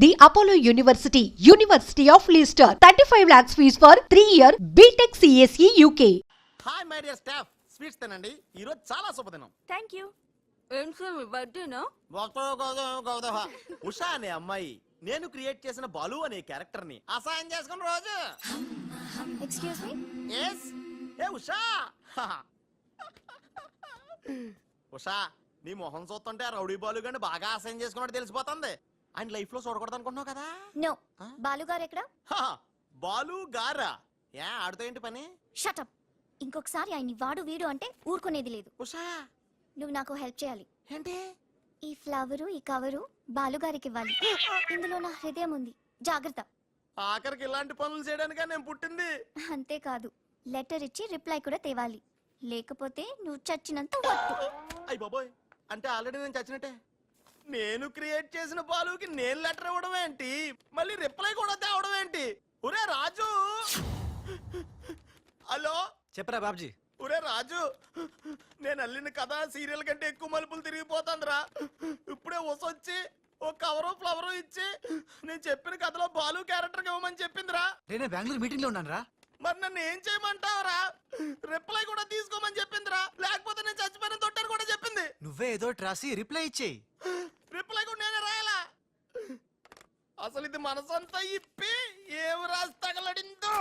The Apollo University, University of Leicester, 35 lakhs fees for 3-year BTech CSE UK. Hi my dear staff, sweets తినండి. ఈ రోజు చాలా శుభదినం. Thank you. ఏం sir మీ బర్త్డేనా? ఉషా అనే అమ్మాయి నేను క్రియేట్ చేసిన బాలు అనే క్యారెక్టర్ ని అసహాయం చేసుకున్న రోజు. Excuse me. ఎస్. ఏ ఉషా. ఉషా, నీ మొహం చూస్తుంటే రౌడీ బాలు గాని బాగా అసహాయం చేసుకున్నట్టు తెలిసిపోతుంది. ఆయన లైఫ్ లో చూడకూడదు అనుకుంటున్నావు కదా? నో. బాలు గారు ఎక్కడ? బాలు గారా? ఏ ఆడుతో ఏంటి పని? Shut up. ఇంకొకసారి ఆయన్ని వాడు వీడు అంటే ఊరుకునేది లేదు. ఉషా, నువ్వు నాకు హెల్ప్ చేయాలి. ఏంటి? ఈ ఫ్లవరు ఈ కవరు బాలు గారికి ఇవ్వాలి. ఇందులో నా హృదయం ఉంది, జాగ్రత్త. ఆఖరికి ఇలాంటి పనులు చేయడానికే నేను పుట్టింది. అంతేకాదు, లెటర్ ఇచ్చి రిప్లై కూడా తేవాలి. లేకపోతే నువ్వు చచ్చినంత వట్టు. అయ్య బాబోయ్, అంటే ఆల్రెడీ నేను చచ్చినట్టే. నేను క్రియేట్ చేసిన బాలుకి నేను లెటర్ ఇవ్వడం ఏంటి, మళ్ళీ రిప్లై కూడా తేవడం ఏంటి? ఒరే రాజు. హలో, చెప్పరా బాబ్జీ. ఒరే రాజు, నేను అల్లిన కథ సీరియల్ కంటే ఎక్కువ మలుపులు తిరిగిపోతుందిరా. ఇప్పుడే వసొచ్చి ఓ కవరు ఫ్లవరు ఇచ్చి నేను చెప్పిన కథలో బాలు క్యారెక్టర్ ఇవ్వమని చెప్పిందిరా. నేను బెంగళూరు మీటింగ్ లో ఉన్నాను రా. మరి నన్ను ఏం చేయమంటావరా? రిప్లై కూడా తీసుకోమని చెప్పిందిరా, లేకపోతే నేను చచ్చిపోయిన తొట్టాను కూడా చెప్పింది. నువ్వే ఏదో రాసి రిప్లై ఇచ్చేయి. రిప్లై కూడా నేనే రాయాలా? అసలు ఇది మనసంతా ఇప్పి ఏం రాసి తగలడిందో.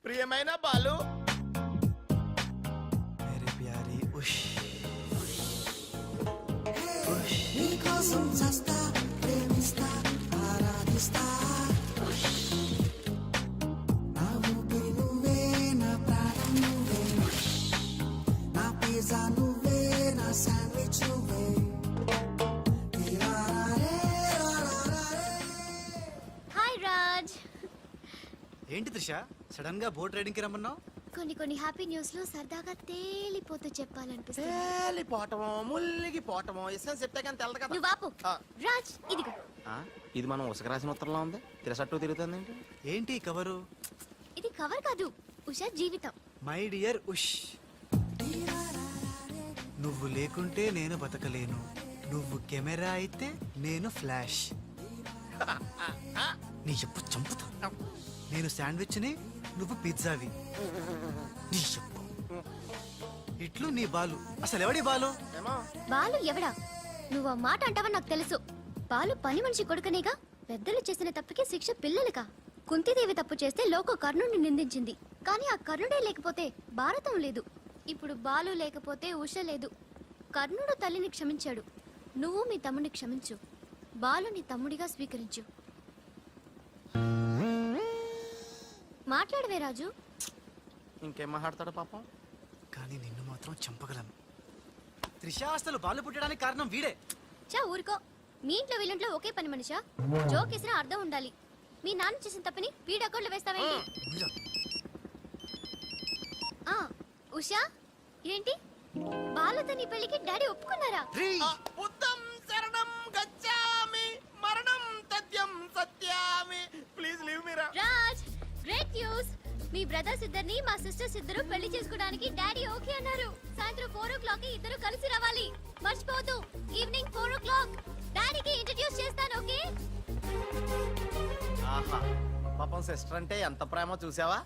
ప్రియమైన బాలు, మేరే ప్యారీ ఉష్ ఉష్ నీకోసం చస్తా, ప్రేమిస్తా, ఆరాధిస్తా. నా ఊపిరి నువ్వే, నా ప్రాణం నువ్వే, నా పిజ్జా నువ్వే, నా శాండ్విచ్ నువ్వే. హాయ్ రాజ్. ఏంటి త్రిష, సడన్ గా బోట్ రైడింగ్ కి రమ్మన్నావు? కొన్ని హ్యాపీ న్యూస్ లో సరదాగా తేలిపోతూ చెప్పాలనిపిస్తుంది. తేలిపోవటమో ముల్లిగిపోవటమో ఇష్టం చెప్తే కానీ తెలదు కదా. నువ్వు ఆపు. రాజ్, ఇదిగో. ఇది మనం ఉసక రాసిన ఉత్తరంలో ఉంది, తిరసట్టు తిరుగుతుంది ఏంటి? ఏంటి కవరు? ఇది కవర్ కాదు, ఉషా జీవితం. మై డియర్ ఉష్, నువ్వు లేకుంటే నేను బతకలేను. నువ్వు కెమెరా అయితే నేను ఫ్లాష్. నీ చెప్పు చంపుతా. నేను శాండ్విచ్ ని, నువ్వు పిజ్జావి. నీ చెప్పు ఇట్లు నీ బాలు. అసలు ఎవడి బాలు? బాలు ఎవడా? నువ్వు ఆ మాట అంటావని నాకు తెలుసు. బాలు పని మనిషి కొడుకనేగా. పెద్దలు చేసిన తప్పుకి శిక్ష పిల్లలకా? కుంతిదేవి తప్పు చేస్తే లోక కర్ణుడిని నిందించింది. కానీ ఆ కర్ణుడే లేకపోతే భారతం లేదు. ఇప్పుడు బాలు లేకపోతే ఉష లేదు. కర్ణుడు తల్లిని క్షమించాడు, నువ్వు మీ తమ్ముడిని క్షమించు. బాలు నీ తమ్ముడిగా స్వీకరించు. మాట్లాడవే రాజు. ఇంకేం మాట్లాడతాడు పాపం. కానీ నిన్ను మాత్రం చంపగలను. త్రిష, అసలు బాలు పుట్టడానికి కారణం వీడే. చా ఊరుకో. మీ ఇంట్లో వీళ్ళంట్లో ఒకే పని మనిషా? జోక్ వేసినా అర్థం ఉండాలి. మీ నాన్న చేసిన తప్పని వీడి అకౌంట్లో వేస్తావేంటి? ఉషా, ఏంటి బాలుతో నీ పెళ్లికి డాడీ ఒప్పుకున్నారా? బుద్ధం శరణం గచ్ఛామి, మరణం తథ్యం సత్యామి. ప్లీజ్ లీవ్ మీ రా. Raj, great news. మీ బ్రదర్స్ ఇద్దరిని మా సిస్టర్స్ ఇద్దరు పెళ్లి చేసుకోవడానికి డాడీ ఓకే అన్నారు. సాయంత్రం 4 o'clock కి ఇద్దరు కలిసి రావాలి. మర్చిపోవద్దు, ఈవినింగ్ 4 o'clock. డాడీకి ఇంట్రడ్యూస్ చేస్తాను, ఓకే? ఆహా, పాపం సిస్టర్ అంటే ఎంత ప్రేమో చూసావా?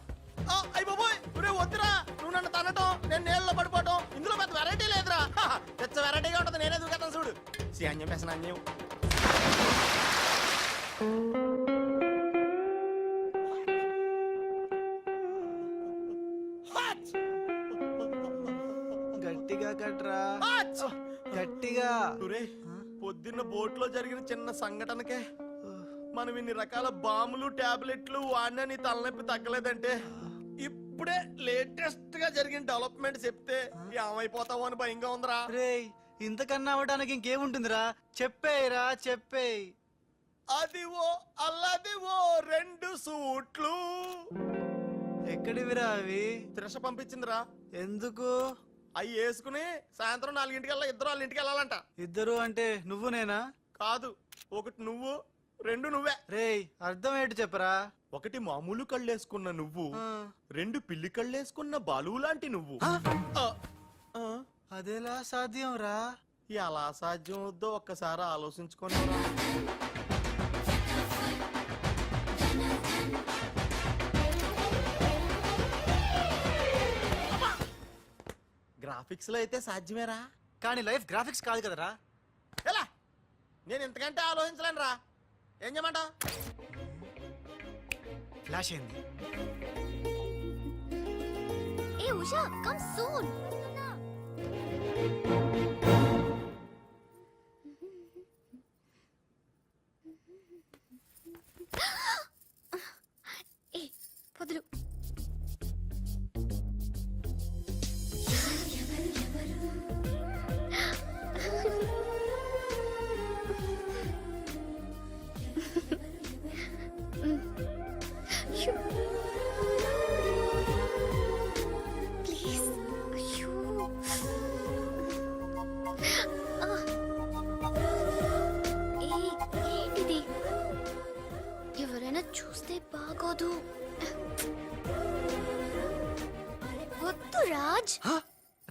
అయ్య బాబోయ్, ఒరే వద్దురా. నువ్వు నన్ను తనటం, నేను నీళ్ళలో పడిపోవటం, ఇందులో పెద్ద వెరైటీ లేదురా. పెద్ద వెరైటీగా ఉంటుంది. నేనే దూకేతాను చూడు. అన్యం వేసిన అన్యం. గట్టిగా కట్రా, గట్టిగా. పొద్దున్న బోట్ లో జరిగిన చిన్న సంఘటనకే మనం ఇన్ని రకాల బాంబులు టాబ్లెట్లు వాడినా నీ తలనొప్పి తగ్గలేదంటే, ఇప్పుడే లేటెస్ట్ గా జరిగిన డెవలప్మెంట్ చెప్తే ఏమైపోతావు అని భయంగా ఉందిరా. రేయ్, ఇంతకన్నా అవడానికి ఇంకేముంటుందిరా? చెప్పేయరా, చెప్పేయ్. అదివో అల్లదివో 2 సూట్లు. ఎక్కడివిరా అవి? త్రిష పంపించిందిరా. ఎందుకు? అవి వేసుకుని సాయంత్రం 4 ఇద్దరు వాళ్ళ ఇంటికి వెళ్ళాలంట. ఇద్దరు అంటే నువ్వు నేనా? కాదు, ఒకటి నువ్వు, 2 నువ్వే. రేయ్, అర్థం ఏంటి చెప్పరా? ఒకటి మామూలు కళ్ళేసుకున్న నువ్వు, 2 పిల్లి కళ్ళేసుకున్న బాలు లాంటి నువ్వు. అదేలా సాధ్యం రా? ఎలా సాధ్యం వద్దో ఒక్కసారి ఆలోచించుకొని గ్రాఫిక్స్ లో అయితే సాధ్యమేరా, కానీ లైఫ్ గ్రాఫిక్స్ కాదు కదరా. ఎలా నేను ఇంతకంటే ఆలోచించలేను రా. ఏం చేయమంటావు? ఫ్లాష్ అయింది. ఏ ఉషా కమ్ సూన్. ఏ వదులు. ప్లీజ్. అయ్యో. ఏంటిది? ఎవరైనా చూస్తే బాగోదు. వద్దు రాజ్. హ?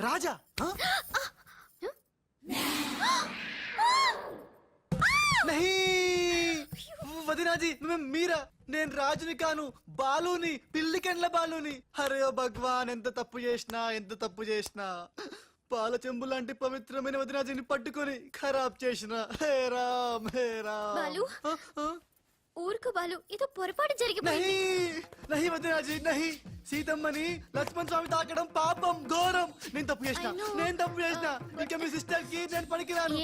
రాజా హ? నహీ! వదినాజీ మీరా? నేను రాజుని కాను, బాలుని, పిల్లికెండ్ల బాలుని. అరే ఓ భగవాన్, ఎంత తప్పు చేసినా పాల చెంబు లాంటి పవిత్రమైన వదినాజీని పట్టుకొని ఖరాబ్ చేసిన. హే రామ్, హే రామ్. బాలు. ఊరుకు బాలు, ఇది పొరపాటు జరిగిపోయింది. నహి వదినాజీ నహి. సీతమ్మని లక్ష్మణ్ స్వామి తాకడం పాపం, ఘోరం. నేను తప్పు చేసిన. ఇక మీ సిస్టర్ కి నేను పనికిరాను.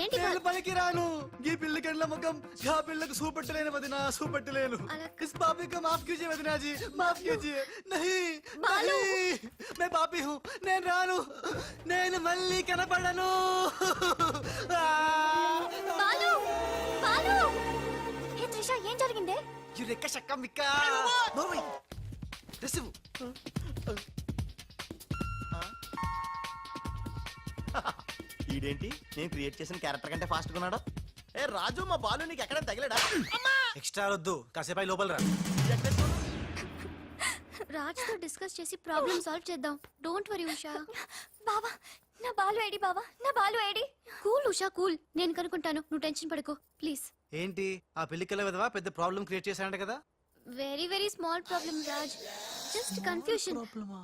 ఈ పిల్లకెళ్ళ ముఖం ఆ పిల్లకు చూపెట్టలేను వదినా, చూపెట్టలేను. इस पापी को माफ कीजिए वदना जी, माफ कीजिए. नहीं मैं पापी हूँ. నేను రాను, నేను మళ్ళీ కనపడను. బాలు బాలు. హే త్రిష, ఏం జరిగిందే? యురెక్క షక్క మిక్క మోవి రిసివ్. ఈడేంటి నేను క్రియేట్ చేసిన క్యారెక్టర్ కంటే ఫాస్ట్ గా ఉన్నాడు. ఏ రాజు, మా బాలు నీకు ఎక్కడ తగిలాడా? ఎక్స్ట్రా వద్దు, కాసేపు లోపల రా. రాజ్ తో డిస్కస్ చేసి ప్రాబ్లం సాల్వ్ చేద్దాం. Don't worry Usha. బావా, నా బాలు ఏడి? బావా, నా Balu AD? Cool Usha, cool. నేను కనుక్కుంటాను, నువ్వు టెన్షన్ పడుకో ప్లీజ్. ఏంటి ఆ పెళ్లికల విధవా పెద్ద ప్రాబ్లం క్రియేట్ చేశాడంట కదా? Very very small problem Raj, just confusion.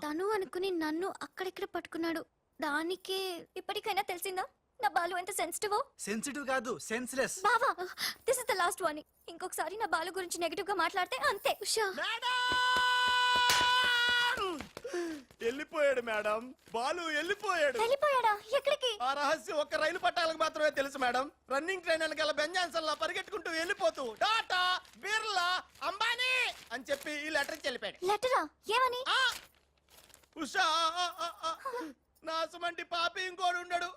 తను అనుకుని నన్ను అక్కడిక్కడ పట్టుకున్నాడు. దానికే ఇప్పటికైనా తెలిసిందా నా బాలు ఎంత సెన్సిటివ్? సెన్సిటివ్ కాదు, సెన్స్లెస్. బావా, this is the last warning. ఇంకొకసారి నా బాలు గురించి నెగటివ్ గా మాట్లాడితే అంతే. ఉషా. వెళ్ళిపోయాడు మేడం, బాలు వెళ్ళిపోయాడు. వెళ్ళిపోయాడా? ఎక్కడికి? ఆ రహస్యం ఒక్క రైలు పట్టాలకు మాత్రమే తెలుసు మేడం. రన్నింగ్ ట్రైన్ వెనకాల బెంజాన్సన్ లా పరిగెట్టుకుంటూ వెళ్ళిపోతూ టాటా, బిర్లా, అంబానీ అని చెప్పి ఈ లెటర్ ఇచ్చి వెళ్ళిపోయాడు. లెటరా? ఏమని? ఉషా, నాసుమంటి పాపి ఇంకోడు ఉండడు.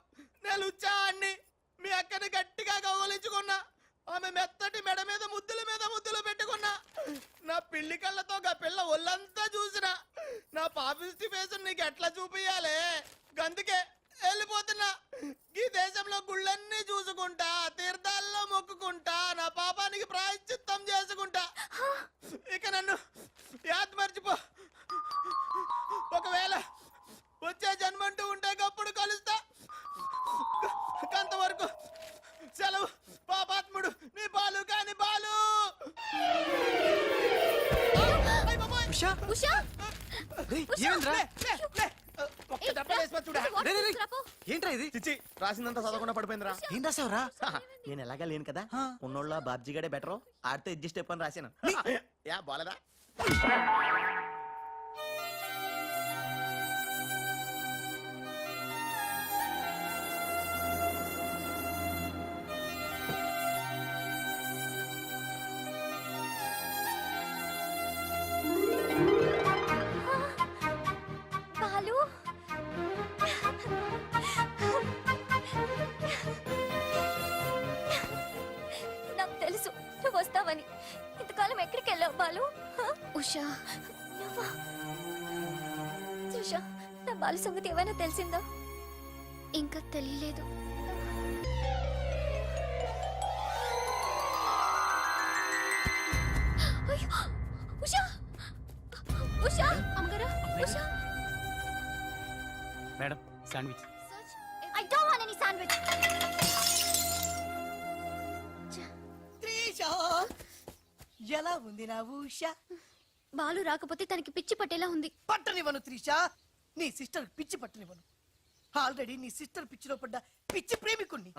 నేను లుచ్చా అన్ని మీ అక్కని గట్టిగా కౌగలించుకున్నా. ఆమె మెత్తటి మెడ మీద ముద్దులు పెట్టుకున్నా. నా పిల్లి కళ్ళతో గా పిల్ల ఒళ్ళంతా చూసిన. నా పాపిస్టి ఫేస్ నీకు ఎట్లా చూపియాలే? గందుకే వెళ్ళిపోతున్నా. ఈ దేశంలో గుళ్ళన్నీ చూసుకుంటా, తీర్థాల్లో మొక్కుకుంటా, నా పాపానికి ప్రాయశ్చిత్తం చేసుకుంటా. ఇక నన్ను యాద్ మర్చిపో. ఒకవేళ వచ్చే జన్మంటూ ఉంటే గప్పుడు కలుస్తా. అంతవరకు సెలవు. పాపాత్ముడు నీ బాలు కాని బాలు. ఉషా, ఉషా. ఏమింద్రా? ఒక్క దెబ్బ వేసి చూడా. ఏంట్రా ఇది? చిచ్చి, రాసిందంతా చదవకుండా పడిపోయిందిరా. ఏం రాసావురా? నేను ఎలాగా లేను కదా, ఉన్నోళ్ళ బాబ్జీ గడే బెటర్, ఆడితే అడ్జస్ట్ అయిపోయి రాశాను. యా బాలేదా? బాలు, నాకు తెలుసు నువ్వు వస్తావని. ఇంతకాలం ఎక్కడికి వెళ్ళావు బాలు? ఉషా, నువ్వా? ఉషా, నా బాలు సంగతి ఏమైనా తెలిసిందా? ఇంకా తెలియలేదు. ఉషా, ఉషా, అమ్మగారా, ఉషా. Madam sandwich. Search ఎలా ఉంది నా ఉష? బాలు రాకపోతే తనకి పిచ్చి పట్టేలా ఉంది. పట్టనివ్వను త్రిష, నీ సిస్టర్ పిచ్చి పట్టనివ్వను. ఆల్రెడీ నీ సిస్టర్ పిచ్చిలో పడ్డ పిచ్చి ప్రేమికుణ్ణి.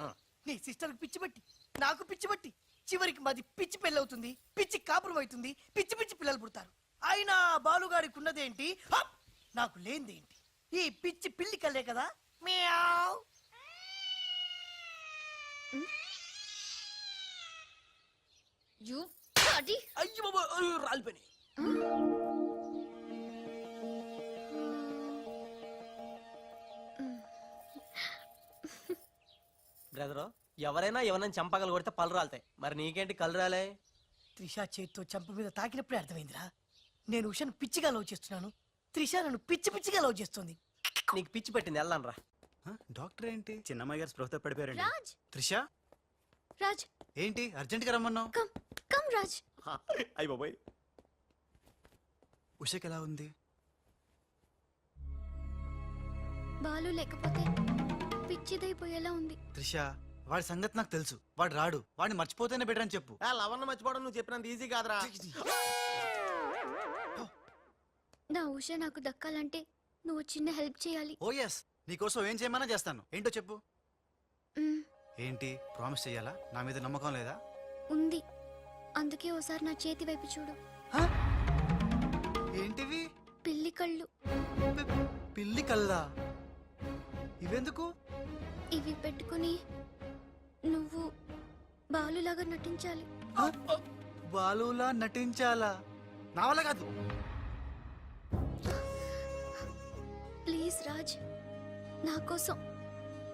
నీ సిస్టర్ పిచ్చి పట్టి నాకు పిచ్చి పట్టి చివరికి మాది పిచ్చి పెళ్ళవుతుంది, పిచ్చి కాపురం అవుతుంది, పిచ్చి పిచ్చి పిల్లలు పుడతారు. అయినా బాలుగాడికి ఉన్నదేంటి, హప్! నాకు లేనిదేంటి? ఈ పిచ్చి పిల్లి కల్లే కదా. మియావ్. యు అది అయ్యో బాబా, రాలిపోయినాయి. బ్రదరు, ఎవరైనా ఎవరైనా చంపగలు కొడితే పళ్ళు రాలుతాయి, మరి నీకేంటి కళ్ళు రాలే? త్రిష చేత్తో చంప మీద తాకినప్పుడే అర్థమైందిరా. నేను ఉషను పిచ్చిగా లవ్ చేస్తున్నాను, త్రిష నన్ను పిచ్చి పిచ్చిగా లవ్ చేస్తుంది. నీకు పిచ్చి పెట్టింది, వెళ్ళాను రా. డాక్టర్ ఏంటి చిన్నమ్మాయి గారు స్పృహతో పడిపోయారండి. రాజ్ త్రిష రాజ్ ఏంటి అర్జెంట్ గా రమ్మన్నావు? Come come Raj. అయ్య బాబాయ్, ఉషకి ఎలా ఉంది? బాలు లేకపోతే పిచ్చిదైపోయేలా ఉంది. త్రిష వాడి సంగతి నాకు తెలుసు, వాడు రాడు, వాడిని మర్చిపోతేనే బెటర్ అని చెప్పు. లవన్న మర్చిపోవడం నువ్వు చెప్పినంత ఈజీ కాదురా. నా ఉష నాకు దక్కాలంటే నువ్వు చిన్న హెల్ప్ చేయాలి. ఓ ఎస్, నీకోసం ఏం చేయమన్నా చేస్తాను. ఏంటో చెప్పు. మ్, ఏంటి ప్రామిస్ చెయ్యాలా? నా మీద నమ్మకం లేదా? ఉంది. అందుకే ఓసారి నా చేతి వైపు చూడు. ఏంటివి? పిల్లి కళ్ళు. పిల్లి కల్లా? ఇవెందుకు? ఇవి పెట్టుకుని నువ్వు బాలులాగా నటించాలి. బాలులా నటించాలా? నా వల్ల కాదు. ప్లీజ్ రాజ్, నా కోసం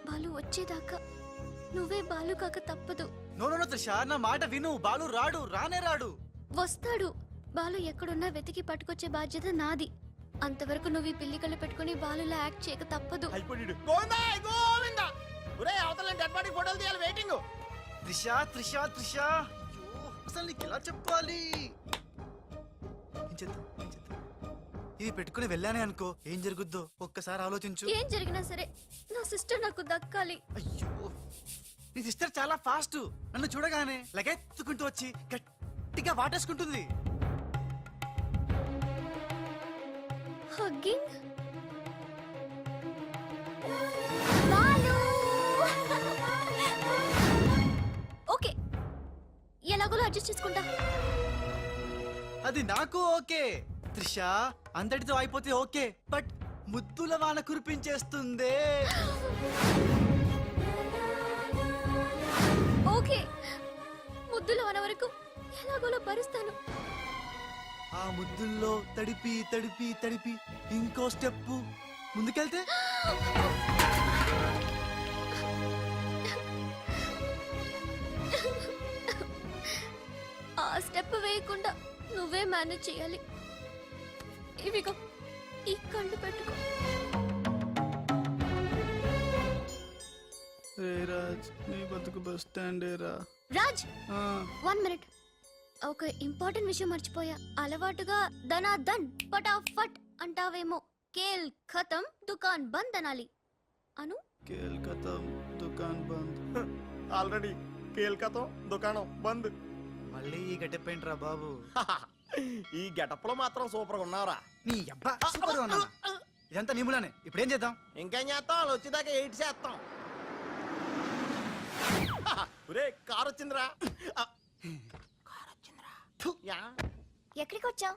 బాలు వచ్చేదాకా నువ్వే బాలు కాక తప్పదు. నో నో నో త్రిష, నా మాట విను. బాలు రాడు, రానే రాడు. వస్తాడు. బాలు ఎక్కడున్నా వెతికి పట్టుకొచ్చే బాధ్యత నాది. అంతవరకు నువ్వు ఈ పిల్లి కళ్ళు పెట్టుకుని బాలులా యాక్ట్ చేయక తప్పదు. అయిపోయాడు. గోవిందా గోవిందా, ఒరే అవతల డెడ్ బాడీ ఫోటోలు తీయాలి, వెయిటింగ్. త్రిష త్రిష త్రిష, అయ్యో, అసలు నీకు ఎలా చెప్పాలి? ఏం చేద్దాం, ఏం చేద్దాం? ఇది పెట్టుకుని వెళ్ళానే అనుకో, ఏం జరుగుద్దో ఒక్కసారి ఆలోచించు. ఏం జరిగినా సరే నా సిస్టర్ నాకు దక్కాలి. అయ్యో, నీ సిస్టర్ చాలా ఫాస్ట్. నన్ను చూడగానే లగెత్తుకుంటూ వచ్చి గట్టిగా వాటేసుకుంటుంది. హగ్గింగ్. బాలు. ఓకే, ఎలాగోలా అడ్జస్ట్ చేసుకుంటా. అది నాకు ఓకే త్రిష, అంతటితో అయిపోతే ఓకే. బట్ ముద్దుల వాన కురిపించేస్తుందే. ఓకే, ముద్దులు అన వరకు ఎలాగోలా భరిస్తాను. ఆ ముద్దుల్లో తడిపి తడిపి తడిపి ఇంకో స్టెప్ ముందుకెళ్తే ఆ స్టెప్ వేయకుండా నువ్వే మేనేజ్ చేయాలి. ఇవిగో ఈ కళ్ళు పెట్టుకో. రాజ్, నీ బతుకు బస్ స్టాండ్ రా. రాజ్, 1 మినిట్. ఒక ఇంపార్టెంట్ విషయం మర్చిపోయా. అలవాటుగా ధనాధన్ ఫటాఫట్ అంటావేమో. కేల్ ఖతం దుకాన్ బంద్ అనాలి. అను. కేల్కతం దుకాన్ బంద్. ఆల్రెడీ కేల్కతం దుకాణం బంద్. మళ్ళీ ఈ గట్టెప్పేంట్రా బాబు? ఈ గెటప్ లో మాత్రం సూపర్ గా ఉన్నావురా. నీ అబ్బా సూపర్ గా ఉన్నానా? ఇదంతా నిములానే. ఇప్పుడు ఏం చేద్దాం? ఇంకేం చేస్తాం, వాళ్ళు వచ్చేదాకా 8 చేస్తాం. ఒరే కార్ వచ్చిందిరా. థు, యా. ఎక్కడికి వచ్చావు?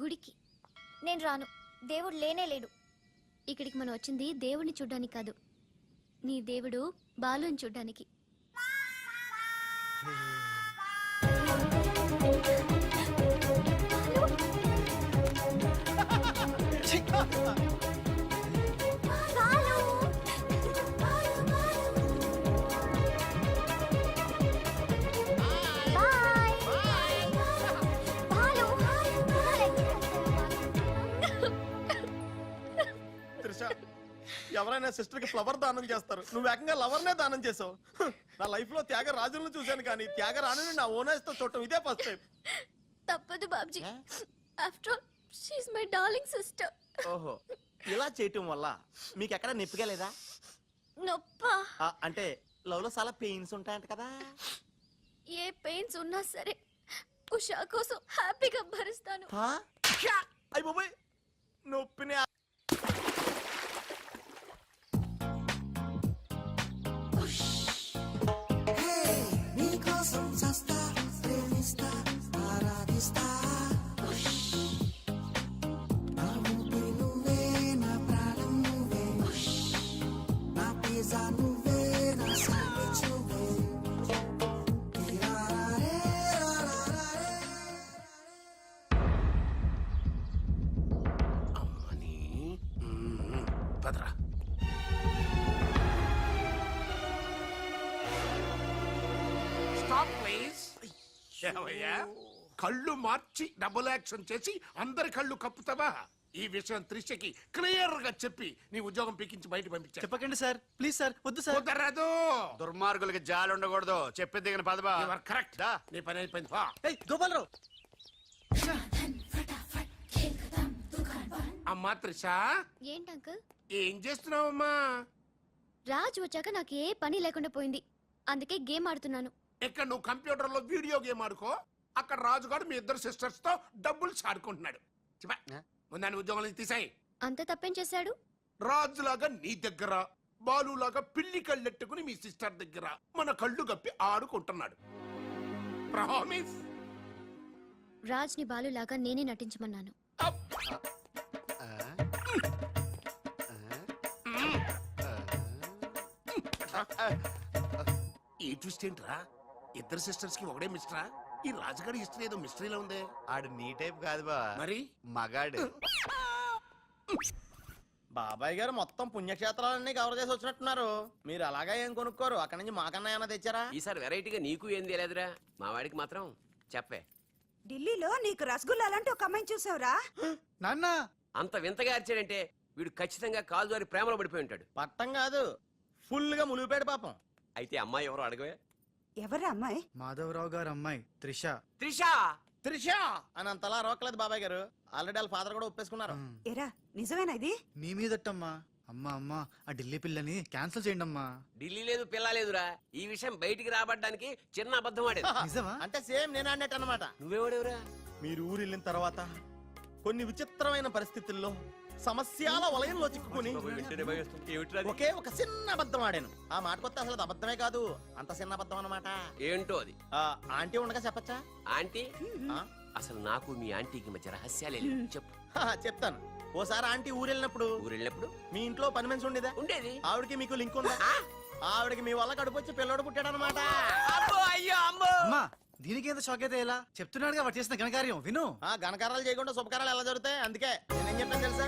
గుడికి. నేను రాను, దేవుడు లేనే లేడు. ఇక్కడికి మనం వచ్చింది దేవుడిని చూడ్డానికి కాదు, నీ దేవుడు బాలుని చూడ్డానికి. త్రిష, ఎవరైనా సిస్టర్ కి ఫ్లవర్ దానం చేస్తారు, నువ్వు ఏకంగా లవర్ నే దానం చేసావు. నా లైఫ్ లో త్యాగరాజులను చూశాను కానీ త్యాగరాణిని నా ఓనర్స్ తో చూడటం ఇదే ఫస్ట్ టైం. తప్పదు Babji, after all she is my darling sister. ఓహో, ఇలా చేయటం వల్ల మీకు ఎక్కడ నొప్పిగా లేదా? నొప్పా? అంటే లవ్ లో చాలా పెయిన్స్ ఉంటాయంట కదా. ఏ పెయిన్స్ ఉన్నా సరే ఉషా కోసం హ్యాపీగా భరిస్తాను. అయ్యి బాబాయ్ నొప్పిని హే నీకోసం చస్తా ప్రేమిస్తా ఆరాధిస్తా నా ఊపిరి నువ్వే నా ప్రాణం నువ్వే నా పిజ్జా నువ్వే నా శాండ్విచ్ నువ్వే తీరారే రారారే అమ్మని పదరా. Stop please. ఏమయ్యా కళ్ళు మార్చి డబుల్ యాక్షన్ చేసి అందరి కళ్ళు కప్పుతావా? ఈ విషయం త్రిషకి క్లియర్ గా చెప్పి నీ ఉద్యోగం పీకించి బయట పంపించా. చెప్పకండి సార్, ప్లీజ్ సార్, వద్దు సార్. కుదరదు. దుర్మార్గులకి జాలి ఉండకూడదు. చెప్పేది దిగిన పదబా. You are correct. నీ పని అయిపోయింది. పో. ఏయ్ గోపాలరావు, అమ్మా త్రిష ఏంటి అంకుల్? ఏం చేస్తున్నావమ్మా? రాజ్ వచ్చాక నాకు ఏ పని లేకుండా పోయింది, అందుకే గేమ్ ఆడుతున్నాను. ఇక్కడ నువ్వు కంప్యూటర్ లో వీడియో గేమ్ ఆడుకో, అక్కడ రాజుగాడు మీ ఇద్దరు సిస్టర్స్ తో డబ్బులు ఆడుకుంటున్నాడు. ముందాన్ని ఉద్యోగం నుంచి తీసాయి. అంత తప్పేం చేశాడు? రాజులాగా నీ దగ్గర, బాలులాగా పిల్లి కళ్ళెట్టుకుని మీ సిస్టర్ దగ్గర మన కళ్ళు గప్పి ఆడుకుంటున్నాడు. ప్రామిస్. రాజ్ ని బాలులాగా నేనే నటించమన్నాను. ఈ ట్విస్ట్ ఏంట్రా? ఇద్దరు సిస్టర్స్ కి ఒకడే మిస్టరా? ఈ రాజుగారి హిస్టరీ ఏదో మిస్టరీలో ఉంది. ఆడు నీ టైప్ కాదు బా, మరి మగాడు. బాబాయ్ గారు మొత్తం పుణ్యక్షేత్రాలన్నీ కవర్ చేసి వచ్చినట్టున్నారు. మీరు అలాగా ఏం కొనుక్కోరు, అక్కడి నుంచి మాకన్నా ఏమైనా తెచ్చారా? ఈసారి వెరైటీగా నీకు ఏం తెలియదురా, మా వాడికి మాత్రం చెప్పే. ఢిల్లీలో నీకు రసగుల్లా లాంటి ఒక అమ్మాయిని చూసావురా? నాన్న అంత వింతగా అరిచాడంటే వీడు ఖచ్చితంగా కాలు జారి ప్రేమలో పడిపోయి ఉంటాడు. పట్టం కాదు, ఫుల్ గా ములిగిపోయాడు పాపం. అయితే అమ్మాయి ఎవరో అడగవే. ఎవరా అమ్మాయి? మాధవరావు గారు అమ్మాయి త్రిష. త్రిషా. త్రిష అని అంతలా రోకలేదు బాబాయ్ గారు, ఆల్రెడీ వాళ్ళ ఫాదర్ కూడా ఒప్పేసుకున్నారు. ఎరా నిజమేనా ఇది? నీ మీదట్టమ్మా. అమ్మా అమ్మా, ఆ ఢిల్లీ పిల్లని క్యాన్సిల్ చేయండి అమ్మా. ఢిల్లీ లేదు పిల్ల లేదురా, ఈ విషయం బయటికి రాబడ్డానికి చిన్న అబద్ధం ఆడేది. నిజమా? అంటే సేమ్ నేను అన్నట్టు అనమాట. నువ్వేవాడేవురా? మీరు ఊరు వెళ్ళిన తర్వాత కొన్ని విచిత్రమైన పరిస్థితుల్లో సమస్యల వలయంలో చిక్కుకుని ఒకే ఒక చిన్న అబద్ధం ఆడాను. ఆ మాట కొత్త అసలు అది అబద్ధమే కాదు, అంత చిన్న అబద్ధం అన్నమాట. ఏంటో అది? ఆంటీ ఉండగా చెప్పచ్చా? ఆంటీ? అసలు నాకు మీ ఆంటీకి మధ్య రహస్యాలే లేవు. చెప్పు. చెప్తాను. ఓసారి ఆంటీ ఊరు వెళ్ళినప్పుడు మీ ఇంట్లో పని మనిషి ఉండేదా? ఉండేది. ఆవిడకి మీకు లింక్ ఉందా? ఆవిడకి మీ వల్ల కడుపు వచ్చి పిల్లడు పుట్టాడు అనమాట. అమ్మా దీనికి ఎంత షాక్ అయితే ఎలా? చెప్తున్నాడుగా వాడు చేసిన ఘనకార్యం విను. ఘనకారాలు చేయకుండా శుభకారాలు ఎలా జరుగుతాయి? అందుకే నేనేం చెప్పాను తెలుసా?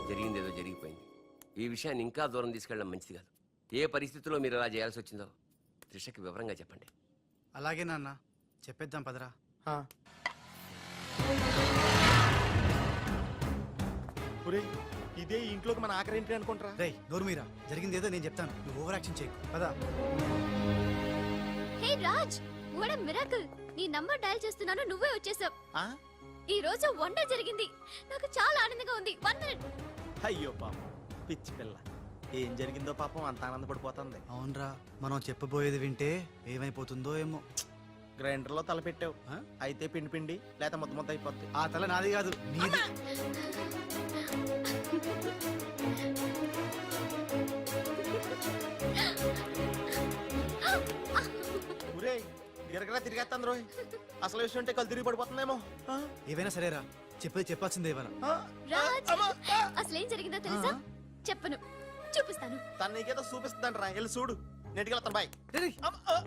జరిగిందేదో జరిగిపోయింది. ఈ విషయాన్ని ఇంకా దూరం తీసుకెళ్ళడం మంచిది కాదు. ఏ పరిస్థితుల్లో మీరు అలా చేయాల్సి వచ్చిందో త్రిషకి వివరంగా చెప్పండి. అలాగే నాన్న, చెప్పేద్దాం పదరా. ఇదే ఇంట్లోకి మన ఆఖరి ఇంటి అనుకుంటారా? రేయ్ నోరు మీరా, జరిగింది ఏదో నేను చెప్తాను, నువ్వు ఓవర్ యాక్షన్ చేయకు. పదా. హే రాజ్, వాట్ ఎ మిరాకిల్! నీ నంబర్ డయల్ చేస్తున్నాను, నువ్వే వచ్చేసావ్. ఈ రోజు వండర్ జరిగింది, నాకు చాలా ఆనందంగా ఉంది. 1 మినిట్. అయ్యో పాపం పిచ్చి పిల్ల, ఏం జరిగిందో పాపం అంత ఆనందపడిపోతుంది. అవునరా, మనం చెప్పబోయేది వింటే ఏమైపోతుందో ఏమో. గ్రైండర్ లో తల పెట్టావు, అయితే పిండి పిండి లేక ముద్ద ముద్ద అయిపోద్ది. ఆ తల నాది కాదు, నీది. గిరగరా తిరిగేస్తాను రోయ్, అసలు విషయం ఉంటే కళ్ళు తిరిగి పడిపోతుందేమో. ఏవైనా సరేరా, చెప్పేది చెప్పాల్సిందే ఇవ్వరా. రాజ్, అసలేం జరిగిందో తెలుసా? చెప్పను, చూపిస్తాను. తను నీకేదో చూపిస్తుందంట రా, వెళ్ళి చూడు. నెట్టుకెళ్తాను బాయ్.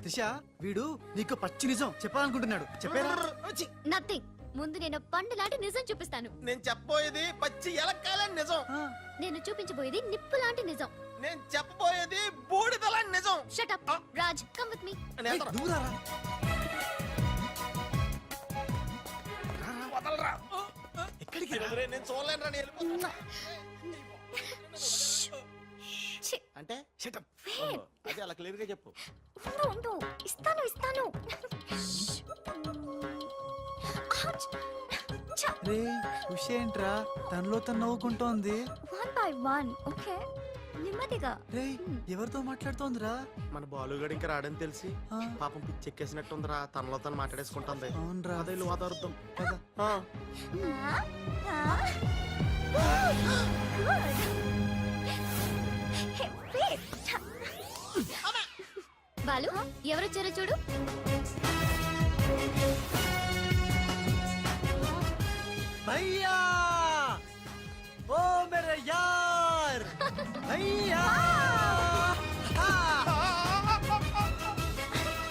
త్రిష, వీడు నీకు పచ్చి నిజం చెప్పాలనుకుంటున్నాడు. చెప్పేరా? నథింగ్. ముందు నేను పండు లాంటి నిజం చూపిస్తాను. నేను చెప్పబోయేది పచ్చి ఎలక్కాలని నిజం. నేను చూపించబోయేది నిప్పు లాంటి నిజం. నేను చెప్పబోయేది బూడిదలాంటి నిజం. Shut up Raj, come with me. ఎక్కడికి? నేను చూడలేను రా, నేను వెళ్ళిపోతున్నా. అంటే అదే అలా క్లియర్ గా చెప్పు. ఇస్తాను ఇస్తాను. రే ఏంట్రా తనలో తను నవ్వుకుంటోంది. One by by one okay నెమ్మదిగా. రేయ్ ఎవరితో మాట్లాడుతోందిరా? మన బాలుగాడు ఇంకా రాడని తెలిసి పాపం పిచ్చెక్కేసినట్టుందిరా, తనలో తను మాట్లాడేసుకుంటుంది. అవునరా. అదే ఇల్లు వాతావరణం. బాలు ఎవరొచ్చారో చూడు. భయ్యా ఓ మేరే యార్ భయ్యా.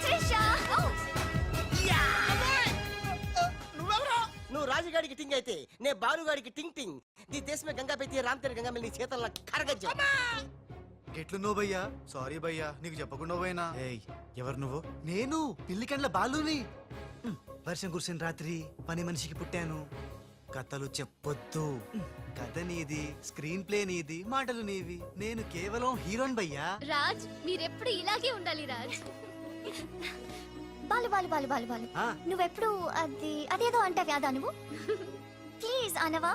త్రిషా నువ్వు రాజుగాడికి టింగ్ అయితే నే బాలుగాడికి టింగ్ టింగ్. నీ దేశ మే గంగా పెట్టి రామ్ తెర గంగా నీ చేతల్లో కరగజ్జా. ఎట్లు నువ్వు భయ్యా? సారీ భయ్యా, నీకు చెప్పకుండా పోయినా. ఏయ్ ఎవరు నువ్వు? నేను పిల్లికండ్ల బాలుని. వర్షం కురిసిన రాత్రి పని మనిషికి పుట్టాను. కథలు చెప్పొద్దు. కథ నీది, స్క్రీన్ ప్లే నీది, మాటలు నీవి. నేను కేవలం హీరోన్ భయ్యా. రాజ్ మీరెప్పుడు ఇలాగే ఉండాలి రాజ్. బాలు బాలు బాలు బాలు బాలు ఆ. నువ్వెప్పుడు అదేదో అంటావి అదా నువ్వు ప్లీజ్ అనవా.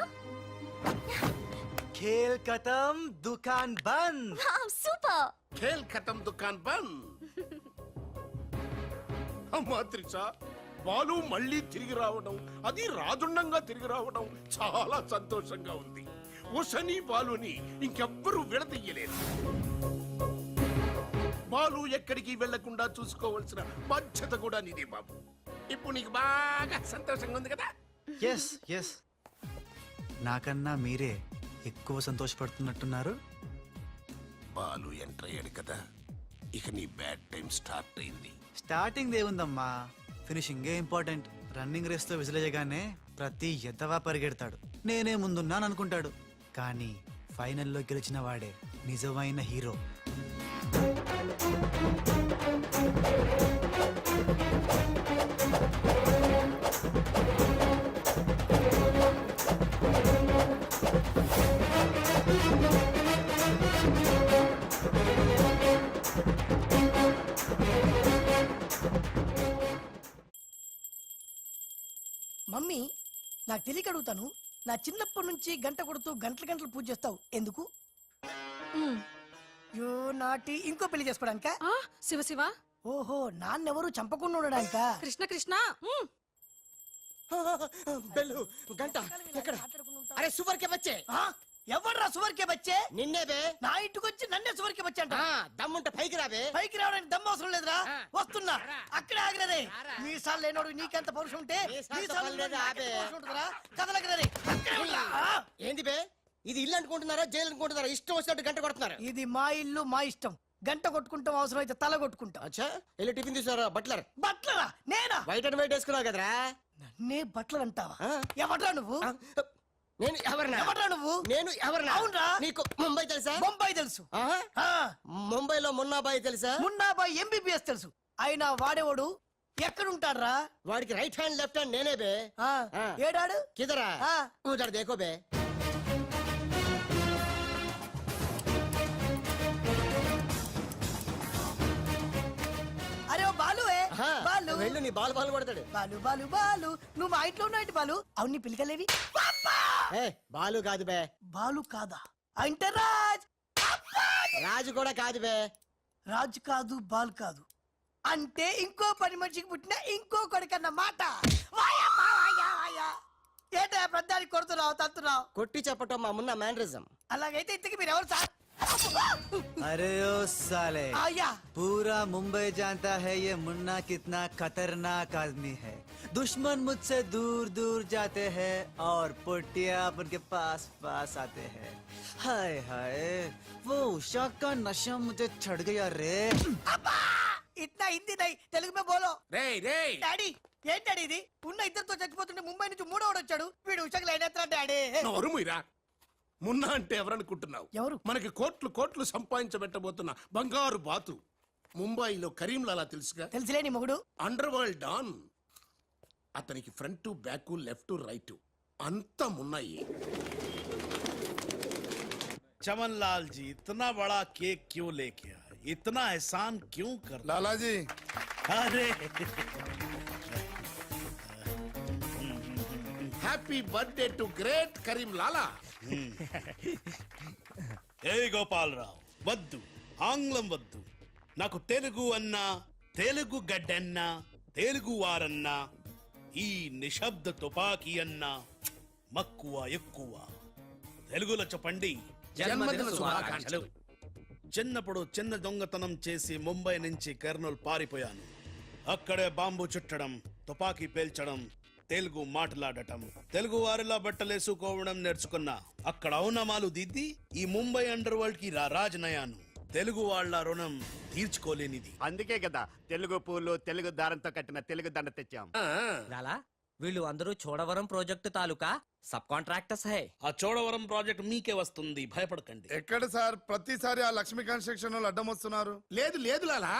ఖేల్ ఖతం దుకాన్ బంద్. సూపర్. ఖేల్ ఖతం దుకాన్ బంద్. అమ్మా త్రిష, బాలు మళ్ళీ తిరిగి రావడం, అది రాజుండంగా తిరిగి రావడం చాలా సంతోషంగా ఉంది. ఉషని బాలుని ఇంకెవ్వరూ విడదీయలేదు. బాలు ఎక్కడికి వెళ్లకుండా చూసుకోవాల్సిన బాధ్యత కూడా నీదే బాబు. ఇప్పుడు నీకు బాగా సంతోషంగా ఉంది కదా? ఎస్ ఎస్, నాకన్నా మీరే ఎక్కువ సంతోషపడుతున్నట్టున్నారు. బాలు ఎంటర్ అయ్యాడు కదా, ఇక నీ బ్యాడ్ టైం స్టార్ట్ అయింది. స్టార్టింగ్ ఏముందమ్మా, ఫినిషింగ్ ఇంపార్టెంట్. రన్నింగ్ రేస్ తో విసిలేయగానే ప్రతి ఎద్దవా పరిగెడతాడు, నేనే ముందున్నాను అనుకుంటాడు. కానీ ఫైనల్లో గెలిచిన వాడే నిజమైన హీరో. మమ్మీ నాకు తెలియక అడుగుతాను, నా చిన్నప్పటి నుంచి గంట కొడుతూ గంటలు గంటలు పూజ చేస్తావు ఎందుకు? యో నాటి ఇంకో పెళ్లి చేసుకోవడానిక? శివ శివ ఓహో, నాన్నెవరు చంపకుండా ఉండడానిక? కృష్ణ కృష్ణ బెల్లు గంట ఎక్కడ? అరే సువర్ కే బచ్చే. ఎవర్రా సువర్ కే బచ్చే? నిన్నే బే. నా ఇంటికి వచ్చి నన్నే సువర్ కే బచ్చే అంట. దమ్ముంటే పైకి రాబే. పైకి రావడానికి దమ్ము అవసరం లేదురా, వస్తున్నా. అక్కడే ఆగలేదే. మీసాలు లేనోడు నీకెంత పౌరుషం ఉంటే మీసాలు లేనోడు నాకెంత పౌరుషం ఉంటుందిరా? కదలకరే. ఏంది బే, ఇది ఇల్లు అనుకుంటున్నారా జైలు అనుకుంటున్నారా? ఇష్టం వచ్చినట్టు గంట కొడుతున్నారు. ఇది మా ఇల్లు మా ఇష్టం. గంట కొట్టుకుంటాం, అవసరం అయితే తల కొట్టుకుంటాం. అచ్చా వెళ్ళి టిఫిన్ తీసుకురా. బట్లర్ బట్లరా? నేనా? వైట్ అండ్ వైట్ వేసుకున్నావు కదరా. నన్నే బట్లర్ అంటావా? ఎవడ్రా నువ్వు? నేను ఎవరినా? ఎవడ్రా నువ్వు? నేను ఎవరినా? అవునరా. నీకు ముంబై తెలుసా? ముంబై తెలుసు. ముంబైలో మున్నాబాయి తెలుసా? మున్నాబాయి ఎంబీబీఎస్ తెలుసు. అయినా వాడేవాడు ఎక్కడుంటాడ్రా? వాడికి రైట్ హ్యాండ్ లెఫ్ట్ హ్యాండ్ నేనే బే. ఏడాడు కిదరా? ఉదర్ దేఖో బే. అరే ఓ బాలు బాలు వెళ్ళు, నీ బాలు బాలు కొడతాడు. బాలు బాలు బాలు నువ్వు మా ఇంట్లో ఉన్నావు బాలు. అవును నీ పిల్లకలేవి? బాలు కాదు బే. బాలు కాదా? అంటే రాజ్. రాజు కూడా కాదు బే. రాజు కాదు, బాలు కాదు అంటే ఇంకో పని మనిషికి పుట్టిన ఇంకో కొడుకన్న మాట. ఏంటా ప్రధానికి కొడుతున్నావు తంతున్నావు? కొట్టి చెప్పటం మా మున్న మేనరిజం. అలాగైతే ఇంతకి మీరు ఎవరు సార్? अरे ओ साले, आया पूरा मुंबई जानता है ये मुन्ना कितना खतरनाक आदमी है. दुश्मन मुझसे दूर दूर जाते हैं और पोटिया उनके पास पास आते हैं. हाय हाय, वो उषा का नशा मुझे चढ़ गया रे. ఇట్లా హిందీ నై తెలుగు మే బోలో. రేయ్ రేయ్, డాడీ ఏంటాడు ఇది? ఉన్న ఇద్దరితో చచ్చిపోతుంటే ముంబై నుంచి మూడోడు వచ్చాడు. వీడు ఉషకు లైన్ ఎత్తా డాడీ. నోరుముయిరా. మున్నా అంటే ఎవరనుకుంటున్నావు? ఎవరు? మనకి కోట్లు కోట్లు సంపాదించబెట్టబోతున్న బంగారు బాతు. ముంబైలో కరీంలాలా తెలుసుగా? తెలుసులే నీ మొగుడు. Underworld don. అతనికి ఫ్రంట్ బ్యాక్ లెఫ్ట్ రైట్ అంతా మున్నాయి. चमन लाल जी, इतना बड़ा केक क्यों लेके आए? इतना एहसान क्यों कर? लाला जी, अरे happy birthday to great Karim Lala. ఏ గోపాలరావు వద్దు, ఆంగ్లం వద్దు. నాకు తెలుగు అన్నా, తెలుగు గడ్డన్నా, తెలుగు వారన్నా, ఈ నిశ్శబ్ద తుపాకీ అన్నా మక్కువ ఎక్కువ. తెలుగులో చెప్పండి. జన్మదిన శుభాకాంక్షలు. చిన్నప్పుడు చిన్న దొంగతనం చేసి ముంబై నుంచి కర్నూలు పారిపోయాను. అక్కడే బాంబు చుట్టడం, తుపాకీ పేల్చడం, తెలుగు మాట్లాడటం, తెలుగు వారిలా బట్టలేసుకోవడం నేర్చుకున్నా. అక్కడ ఔనమాలు దిద్ది ఈ ముంబై అండర్ వరల్డ్ కి రాజనయాను. తెలుగు వాళ్ళ రుణం తీర్చుకోలేనిది. అందుకే కదా తెలుగు పూలు తెలుగు దారంతో కట్టిన తెలుగు దండ తెచ్చాం. లాలా వీళ్ళు అందరూ చోడవరం ప్రాజెక్టు తాలూకా సబ్ కాంట్రాక్టర్స్ హై. ఆ చోడవరం ప్రాజెక్ట్ మీకే వస్తుంది, భయపడకండి. ఎక్కడ సార్ ప్రతిసారి ఆ లక్ష్మీ కన్స్ట్రక్షన్ వాళ్ళు అడ్డం వస్తున్నారు? లేదు లేదు లాలా,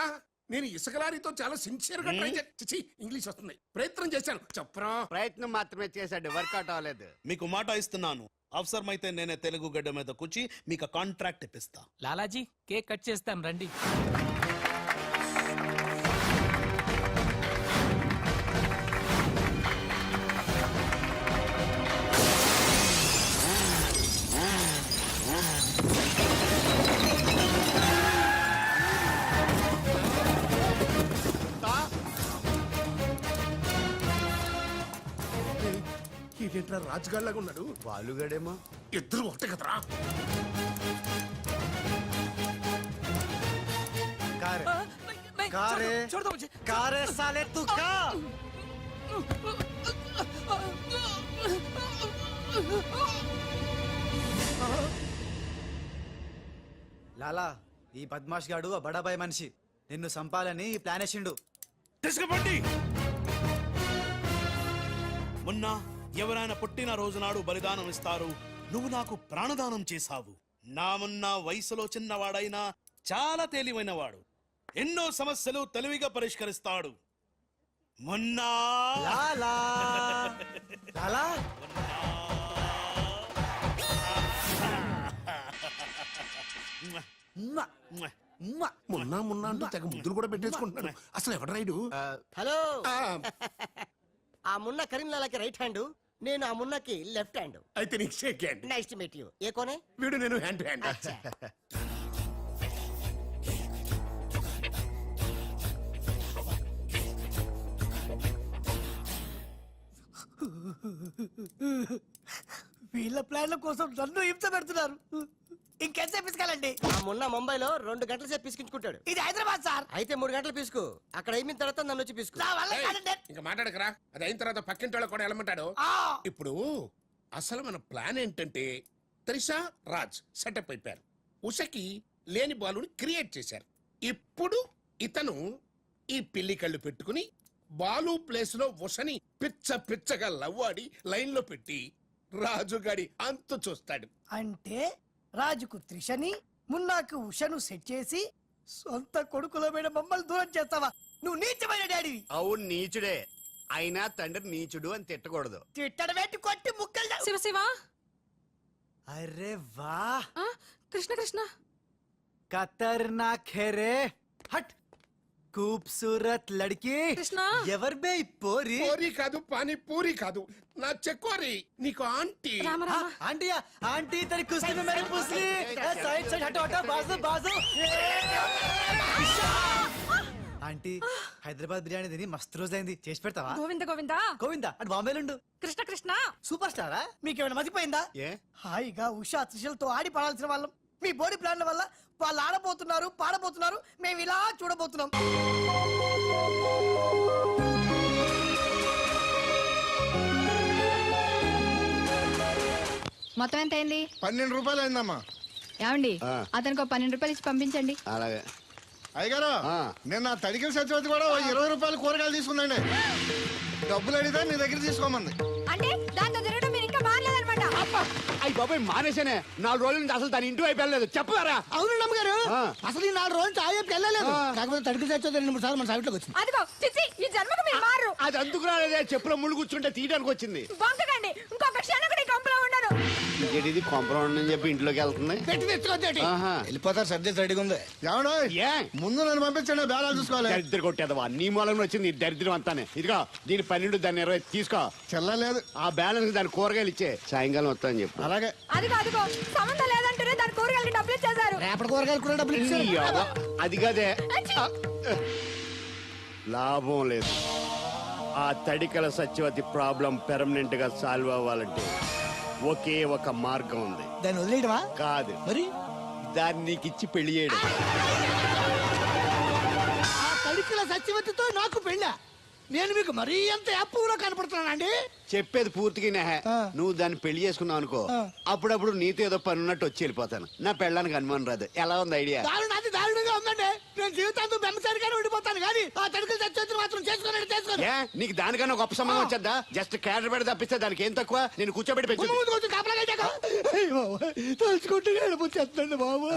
నేను ఇసుక లారీతో చాలా సిన్సియర్ గా ట్రై చేసి ఇంగ్లీష్ వస్తుంది ప్రయత్నం చేశాను. చెప్పరా? ప్రయత్నం మాత్రమే చేశాడు, వర్కౌట్ అవ్వలేదు. మీకు మాట ఇస్తున్నాను, అవసరమైతే నేనే తెలుగు గడ్డ మీద కూర్చి మీకు కాంట్రాక్ట్ ఇప్పిస్తా. లాలాజీ కేక్ కట్ చేస్తాం రండి. ఇదేంట్రా రాజుగాడ్ లాగా ఉన్నాడు? వాలుగడేమో. ఇద్దరు ఒకటే కదరా. కారే సాలే తు కా. లాలా ఈ బద్మాష్ గాడు ఆ బడాబాయ్ మనిషి నిన్ను సంపాలని ఈ ప్లాన్ వేసిండు. తీసుకుపండి. మొన్న ఎవరైనా పుట్టిన రోజు నాడు బలిదానం ఇస్తారు. నువ్వు నాకు ప్రాణదానం చేశావు. నా మొన్న వయసులో చిన్నవాడైనా చాలా తెలివైనవాడు. ఎన్నో సమస్యలు తెలివిగా పరిష్కరిస్తాడు. మొన్న లాలా లాలా మొన్న మొన్న అంటూ తెగ ముద్దులు కూడా పెట్టేసుకుంటున్నాను. అసలు ఎవడు రైడు? హలో, ఆ మున్న కరీంలాలాకి రైట్ హ్యాండ్, నేను ఆ మున్నకి లెఫ్ట్ హ్యాండ్. అయితే నీకు shake hand. Nice to meet you. ఏ కోనే? వీడు నేను హ్యాండ్ టు హ్యాండ్. వీళ్ళ ప్లాన్ల కోసం నన్ను హింస పెడుతున్నారు. ఇంకెంతసేపు పిసుకాలండి? ఆ మొన్న ముంబైలో 2 గంటల సేపు పిసుకించుకుంటాడు. ఇది హైదరాబాద్ సార్. అయితే 3 గంటలు పిసుకు. అక్కడ అయిన తర్వాత నన్ను వచ్చి పిసుకు. ఇంకా మాట్లాడకరా. అది అయిన తర్వాత పక్కింటి వాళ్ళు కూడా వెళ్ళమంటాడు. ఇప్పుడు అసలు మన ప్లాన్ ఏంటంటే త్రిషా రాజ్ సెటప్ అయిపోయారు. ఉషకి లేని బాలుని క్రియేట్ చేశారు. ఇప్పుడు ఇతను ఈ పిల్లి కళ్ళు పెట్టుకుని బాలు ప్లేస్ లో ఉషని పిచ్చ పిచ్చగా లవ్వాడి లైన్ లో పెట్టి రాజుగాడి అంతు చూస్తాడు. అంటే రాజుకు త్రిషని, మున్నాకు ఉషను సెట్ చేసి సొంత కొడుకుల మీద మమ్మల్ని దూరం చేస్తావా? నువ్వు నీచమైన డాడీ. అవును నీచుడే, అయినా తండ్రి నీచుడు అని తిట్టకూడదు. తిట్టడమేంటి, కొట్టి ముక్కలు. శివ శివ. అరే వా, కృష్ణ కృష్ణ. ఖతర్నాక్ హే రే. హట్. खूबसूरत लड़की. కృష్ణ. ఎవరు బే ఈ పోరి? పూరి కాదు, పానీ పూరి కాదు, నా చెక్కోరి. నీకు aunty. Rama Rama. Aunty aunty तेरी कुश्ती में मैंने पूछ ली. साइड साइड हटो हटो, बाजू बाजू. ఆంటీ హైదరాబాద్ బిర్యానీ తిని మస్తు రోజైంది, చేసి పెడతావా? గోవింద గోవింద. గోవిందా అటు బాంబేలుండు. కృష్ణ కృష్ణ. సూపర్ స్టారా? మీకేమైనా మతిపోయిందా? ఏ హాయిగా ఉషా త్రిషలతో ఆడి పాడాల్సిన వాళ్ళం మీ బోడీ ప్లాన్ల వల్ల వాళ్ళు ఆడబోతున్నారు, పాడబోతున్నారు, మేము ఇలా చూడబోతున్నాం. మొత్తం ఎంత అయింది? 12 రూపాయలు అయిందమ్మా. ఏమండి, అతనికి 12 రూపాయలు ఇచ్చి పంపించండి. అలాగే. అయ్యగారు, నేను నా తడికిల సత్యవతి కూడా 20 రూపాయలు కూరగాయలు తీసుకుందండి. డబ్బులు అడిగితే నీ దగ్గర తీసుకోమంది. అంటే దాంతో తిరగడం మీరు ఇంకా మారలేదన్నమాట. అయ్యి బాబాయ్ మానేశానే. 4 రోజుల నుంచి అసలు తన ఇంటి వైపు వెళ్ళలేదు. చెప్పారా? అవును నమ్మగారు, అసలు ఈ 4 రోజులు చాయకి వెళ్ళలేదు. కాకపోతే తడికి సత్యవతి 2-3 సార్లు మన సైట్లోకి వచ్చింది. అదిగో చిచ్చి, ఈ జన్మకు మీరు మారు. అది అందుకు రాలేదే, చెప్పులో ముళ్ళు కూర్చుంటే తీయడానికి వచ్చింది. బొంకకండి, ఇంకొక క్షణం కూడా ఈ కంపలో ఉండను. ఇది కాంపౌండ్ అని చెప్పి ఇంట్లోకి వెళ్తుంది. పెట్టి తెచ్చుకోండి. ఆహా. వెళ్ళిపోతారు, సర్ది రెడీగా ఉంది. ఏ ముందు నన్ను పంపించండి, బేరాలు చూసుకోవాలి. దరిద్ర కొట్టేదవా నీ మూలంలో వచ్చింది ఈ దరిద్రం అంతానే. ఇదిగో దీని 12 దాన్ని 20 తీసుకో. చెల్లలేదు. ఆ బ్యాలెన్స్ దాని కూరగాయలు ఇచ్చే సాయంకాలం వస్తాను చెప్పు. అలాగే. అదిగో సంబంధం లేదంటేనే దాని కూరగాయలు డబ్బులు ఇచ్చేశారు. రేపటి కూరగాయలు కూడా డబ్బులు ఇచ్చారు. నీ అవ్వ. అది కదే లాభం లేదు. ఆ తడికల సత్యవతి ప్రాబ్లం పెర్మనెంట్ గా సాల్వ్ అవ్వాలంటే ఒకే ఒక మార్గం ఉంది. దాన్ని వదిలేయడమా? కాదు, మరి దాన్ని నీకు ఇచ్చి పెళ్లి చేయడం. ఆ తడికిల సత్యవతితో నాకు పెళ్ళ. నేను మీకు మరీ ఎంత యాప్లో కనపడుతున్నానండి. చెప్పేది పూర్తిగా నెహ. నువ్వు దాన్ని పెళ్లి చేసుకున్నావు అనుకో, అప్పుడప్పుడు నీతో ఏదో పని ఉన్నట్టు వచ్చి వెళ్ళిపోతాను. నా పెళ్ళడానికి అనుమానం రాదు. ఎలా ఉంది ఐడియా? అది దారుణంగా ఉందండి. నేను జీవితాంతం బెమ్మసారిగానే ఉండిపోతాను కానీ ఆ తడికల సత్యవతిని మాత్రం చేసుకోనండి, చేసుకోను. ఏ నీకు దానికన్నా గొప్ప సంబంధం వచ్చేద్దా? జస్ట్ క్యాడర్ పెడితే తప్పిస్తే దానికి ఏం తక్కువ? నేను కూర్చోబెట్టి పెంచు. తలుచుకుంటే ఏడిపోతుందండి బాబు.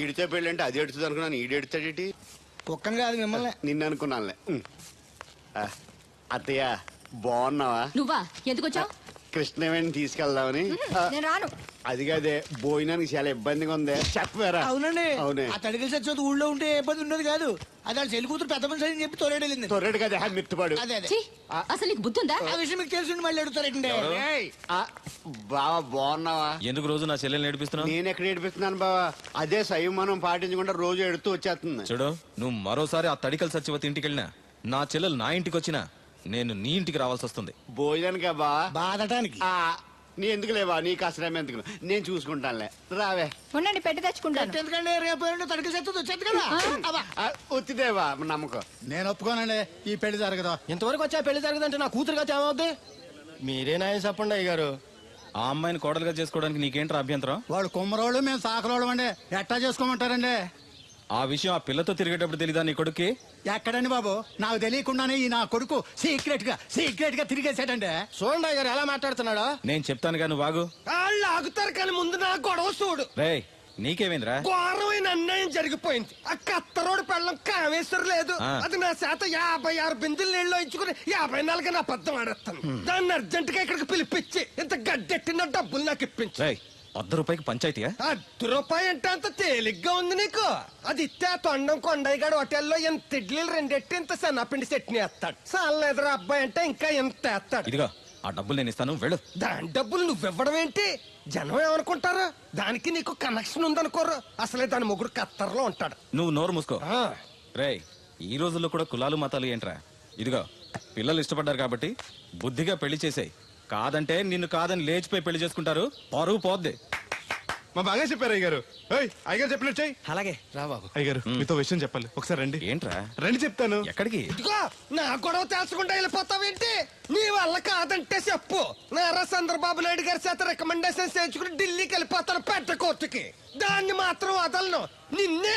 ఈడితే పెళ్ళి అంటే అది ఎడుతుంది అనుకున్నాను. ఈడు ఎడుతాడేటి? కుక్కను కాదు మిమ్మల్ని. నిన్ను అనుకున్నానులే. అత్తయ్య బాగున్నావా? నువ్వా ఎందుకు వచ్చావు? కృష్ణవేణి తీసుకెళ్దామని. నేను రాను. అది కాదే, భోజనానికి చాలా ఇబ్బందిగా ఉంది. చెప్పారా? అవునండి. అవునే. ఆ తడికల సత్యవతి ఊళ్ళో ఉంటే ఏ ఇబ్బంది ఉండదు కాదు. అది వాళ్ళ చెల్లి కూతురు పెద్ద మనిషి అని చెప్పి తోలేడెళ్ళింది. తొర్రెడు కదా మిత్తుపాడు. అదే అదే. అసలు నీకు బుద్ధి ఉందా? ఆ విషయం మీకు తెలిసి మళ్ళీ అడుగుతారండి. బావా బాగున్నావా? ఎందుకు రోజు నా చెల్లెల్ని నేర్పిస్తున్నావు? నేను ఎక్కడ ఏడిపిస్తున్నాను బావా? అదే సంయమనం పాటించకుండా రోజు ఎడుతూ వచ్చేస్తుంది. చూడు, నువ్వు మరోసారి ఆ తడికల సత్యవతి ఇంటికి వెళ్ళినా, నా చెల్లెలు నా ఇంటికి వచ్చినా, నేను నీ ఇంటికి రావాల్సి వస్తుంది. భోజనానికి బా బాధటానికి. నీ ఎందుకు లేవా? నీకు అసలు ఎందుకు? నేను చూసుకుంటానులే. రావే. ఉండండి, పెట్టి తెచ్చుకుంటాను. ఎందుకంటే రేపు తడికల సత్యవతి వచ్చేది కదా. వచ్చిదేవా నమ్మకం. నేను ఒప్పుకోనండి, ఈ పెళ్లి జరగదు. ఇంతవరకు వచ్చా పెళ్లి జరగదంటే నా కూతురుగా ఏమవుద్ది? మీరే నాయం చెప్పండి అయ్య గారు. ఆ అమ్మాయిని కోడలుగా చేసుకోవడానికి నీకేంట్రా అభ్యంతరం? వాడు కుమ్మరోళ్ళు, మేము సాకరోళ్ళు అండి. ఎట్టా చేసుకోమంటారండి? ఆ విషయం ఆ పిల్లతో తిరిగేటప్పుడు తెలీదా నీ కొడుక్కి? ఎక్కడండి బాబు, నాకు తెలియకుండానే ఈ నా కొడుకు సీక్రెట్ గా తిరిగేసాడండి. చూడండి అయ్య గారు ఎలా మాట్లాడుతున్నాడో. నేను చెప్తానుగా, నువ్వు బాగు. వాళ్ళు ఆగుతారు కానీ ముందు నా గొడవ చూడు. రేయ్, నీకేమైందిరా? ఘోరమైన అన్యాయం జరిగిపోయింది. ఆ కత్తరోడు పెళ్ళం కామేశ్వరం లేదు. అది నా శాత 56 బిందులు నీళ్ళు ఇచ్చుకుని 54 నా అబద్ధం ఆడేస్తాను. దాన్ని అర్జెంట్ గా ఇక్కడికి పిలిపించి ఇంత గడ్డెట్టిన డబ్బులు నాకు ఇప్పించు. రేయ్, ₹100 పంచాయతీయా? ₹1 అంటే అంత తేలిగ్గా ఉంది నీకు. అది ఇస్తే తొండం కొండయ్యగాడు హోటల్లో ఎంత ఇడ్లీలు 2 ఎట్టి ఇంత సన్నపిండి చట్నీ వేస్తాడు. సాలేదురా అబ్బాయి అంటే ఇంకా ఎంత వేస్తాడు. ఇదిగో ఆ డబ్బులు నేను ఇస్తాను, వెళ్ళు. దాని డబ్బులు నువ్వివ్వడం ఏంటి? జనం ఏమనుకుంటారు? దానికి నీకు కనెక్షన్ ఉందనుకోరు. అసలే దాని మొగుడు కత్తర్లో ఉంటాడు. నువ్వు నోరు మూసుకో. రేయ్, ఈ రోజుల్లో కూడా కులాలు మతాలు ఏంట్రా? ఇదిగో పిల్లలు ఇష్టపడ్డారు కాబట్టి బుద్ధిగా పెళ్లి చేసేయ్. కాదంటే నిన్ను కాదని లేచిపోయి పెళ్లి చేసుకుంటారు, పరువు పోద్ది. మా బాగా చెప్పారు అయ్యగారు. అయ్యగారు చెప్పినట్టు చెయ్యి. అలాగే రా బాబు. అయ్యగారు మీతో విషయం చెప్పాలి, ఒకసారి రండి. ఏంట్రా? రండి చెప్తాను. ఎక్కడికి? ఇదిగో నా గొడవ తెలుసుకుంటా వెళ్ళిపోతావేంటి? నీ వల్ల కాదంటే చెప్పు. నారా చంద్రబాబు నాయుడు గారి చేత రికమెండేషన్ చేయించుకుని ఢిల్లీకి వెళ్ళిపోతాను పెద్ద కోర్టుకి. దాన్ని మాత్రం వదలను. నిన్నే.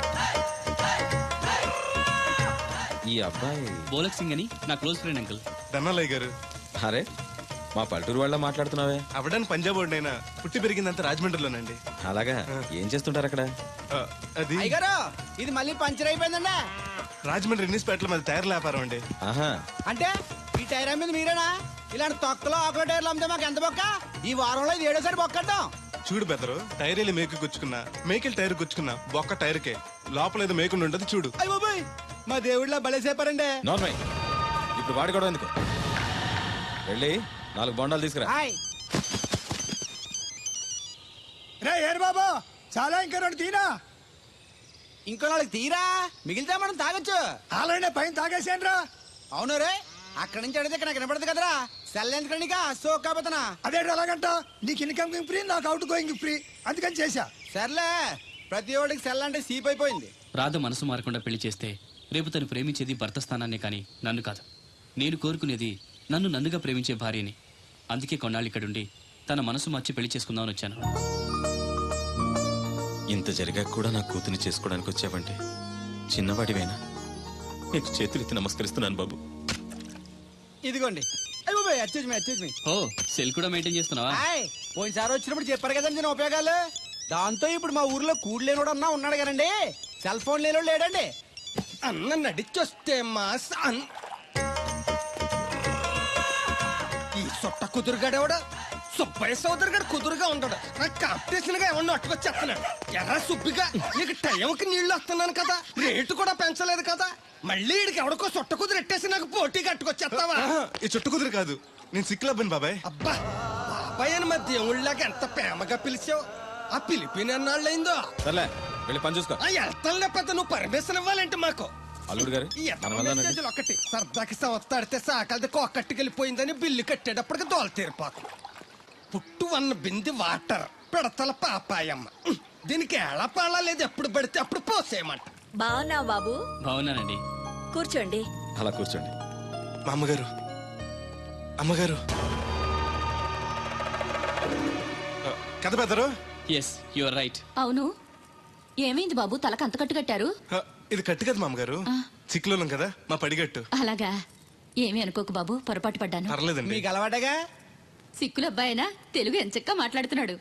ఈ అబ్బాయి బోలక్ సింగ్ అని నా క్లోజ్ ఫ్రెండ్ అంకుల్. ధనాలయ్య గారు. అరే, మా పల్లెటూరు వాళ్ళ మాట్లాడుతున్నావే? అవడానికి పంజాబ్ వాడినైనా పుట్టి పెరిగిందంతా రాజమండ్రిలోనండి. అలాగా? ఏం చేస్తుంటారు అక్కడ? అది ఇది మళ్ళీ పంచర్ అయిపోయిందండి. రాజమండ్రి ఇన్నిస్పేటలో మాది టైర్ వ్యాపారం అండి. ఆహా. అంటే ఈ టైర్ అమ్మేది మీరేనా? ఇలాంటి తొక్కలో ఆకుల టైర్లు అమ్మితే మాకు ఎంత బొక్క? ఈ వారంలో ఇది 7వ బొక్కడ్డాం. చూడు బెదరు, టైర్ వెళ్ళి మేకు గుచ్చుకున్నా, మేకెళ్ళి టైర్ గుచ్చుకున్నా, బొక్క టైర్కే. లోపల ఏదో మేకుండా ఉంటది చూడు. అయ్య బాబాయ్, మా దేవుళ్ళ బలేసేపారండి. నార్మల్. ఇప్పుడు వాడి కూడా ఎందుకు? వెళ్ళి 4 బొండాలు తీసుకురా. రే ఏరు బాబు, చాలా ఇంకా 2 తీరా. ఇంకో 4 తీరా, మిగిలితే మనం తాగొచ్చు. ఆల్రెడీ పైన తాగేసాను రా. అవును రే, అక్కడి నుంచి అడిగితే ఇక్కడ నాకు వినపడదు కదరా. సెల్ ఎందుకండి సో కాబోతున్నా. అదే అలాగంట. నీకు ఇన్కమ్ ఫ్రీ, నాకు అవుట్ గోయింగ్ ఫ్రీ, అందుకని చేశా. సర్లే, ప్రతి ఒడికి సెల్ అంటే సీప్ అయిపోయింది. రాధ మనసు మారకుండా పెళ్లి చేస్తే రేపు తను ప్రేమించేది భర్త స్థానాన్నే కానీ నన్ను కాదు. నేను కోరుకునేది నన్ను నన్నుగా ప్రేమించే భార్యని. అందుకే కొన్నాళ్ళు ఇక్కడుండి తన మనసు మార్చి పెళ్లి చేసుకుందామని వచ్చాను. ఇంత జరిగా కూడా నా కూతుని చేసుకోవడానికి వచ్చావంటే చిన్నవాడివేనా? నీకు చేతులెత్తి నమస్కరిస్తున్నాను బాబు. ఇదిగోండి. ఓ, సెల్ కూడా మెయింటైన్ చేస్తున్నావా? పోయినసారి వచ్చినప్పుడు చెప్పారు కదండి నేను ఉపయోగాలు. దాంతో ఇప్పుడు మా ఊర్లో కూడలేనోడు అన్నా ఉన్నాడు కదండి. సెల్ ఫోన్ లేనోడు లేడండి. అన్న నడిచొస్తే మాస్ ఈ సొట్ట కుదురుగాడేవాడు సుబ్బయ్య సోదరు గారు కుదురుగా ఉండడు నాకు కాంపిటీషన్ గా ఎవరిని అట్టుకొచ్చేస్తున్నాడు. ఎర్ర సుబ్బిగా నీకు టైంకి నీళ్లు వస్తున్నాను కదా, రేటు కూడా పెంచలేదు కదా, మళ్ళీ ఇడికి ఎవడికో చుట్ట కుదురు ఎట్టేసి నాకు పోటీ కట్టుకొచ్చేస్తావా? ఈ చుట్టు కుదిరి కాదు, నేను సిక్కులబ్బను బాబాయ్. అబ్బా బాబాయ్ అని మా దేవుళ్ళకి ఎంత ప్రేమగా పిలిచావు. ఆ పిలిపిన ఎన్నాళ్ళైందో. సర్లే వెళ్ళి పని చూసుకో. ఆ వెళ్తానులే పెద్ద, నువ్వు పర్మిషన్ ఇవ్వాలంటే మాకు. అల్లుడు గారు ఈ మెసేజ్లు ఒకటి సరదాకి సంవత్సరాడితే సాకలది కోకట్టుకెళ్ళిపోయిందని బిల్లు కట్టేటప్పటికి దోల తీరిపోకు. పుట్టు వన్న బింది వాటర్ పిడతల పాపాయమ్మ. దీనికి ఎలా పాలా లేదు, ఎప్పుడు పడితే అప్పుడు పోసేయమంట. బాగున్నావు బాబు? బాగున్నానండి. కూర్చోండి. అలా కూర్చోండి. మా అమ్మగారు, అమ్మగారు కథ పెద్దరు. Yes you are right. అవును, ఏమైంది బాబు తలకు అంత కట్టు కట్టారు? ఇది కట్టు కదా మా అమ్మగారు, చిక్కులోలం కదా మా పడిగట్టు. అలాగా, ఏమీ అనుకోకు బాబు, పొరపాటు పడ్డాను. పర్లేదండి. మీకు అలవాటగా. సిక్కుల అబ్బాయినా తెలుగు ఎంచక్కా మాట్లాడుతున్నాడు.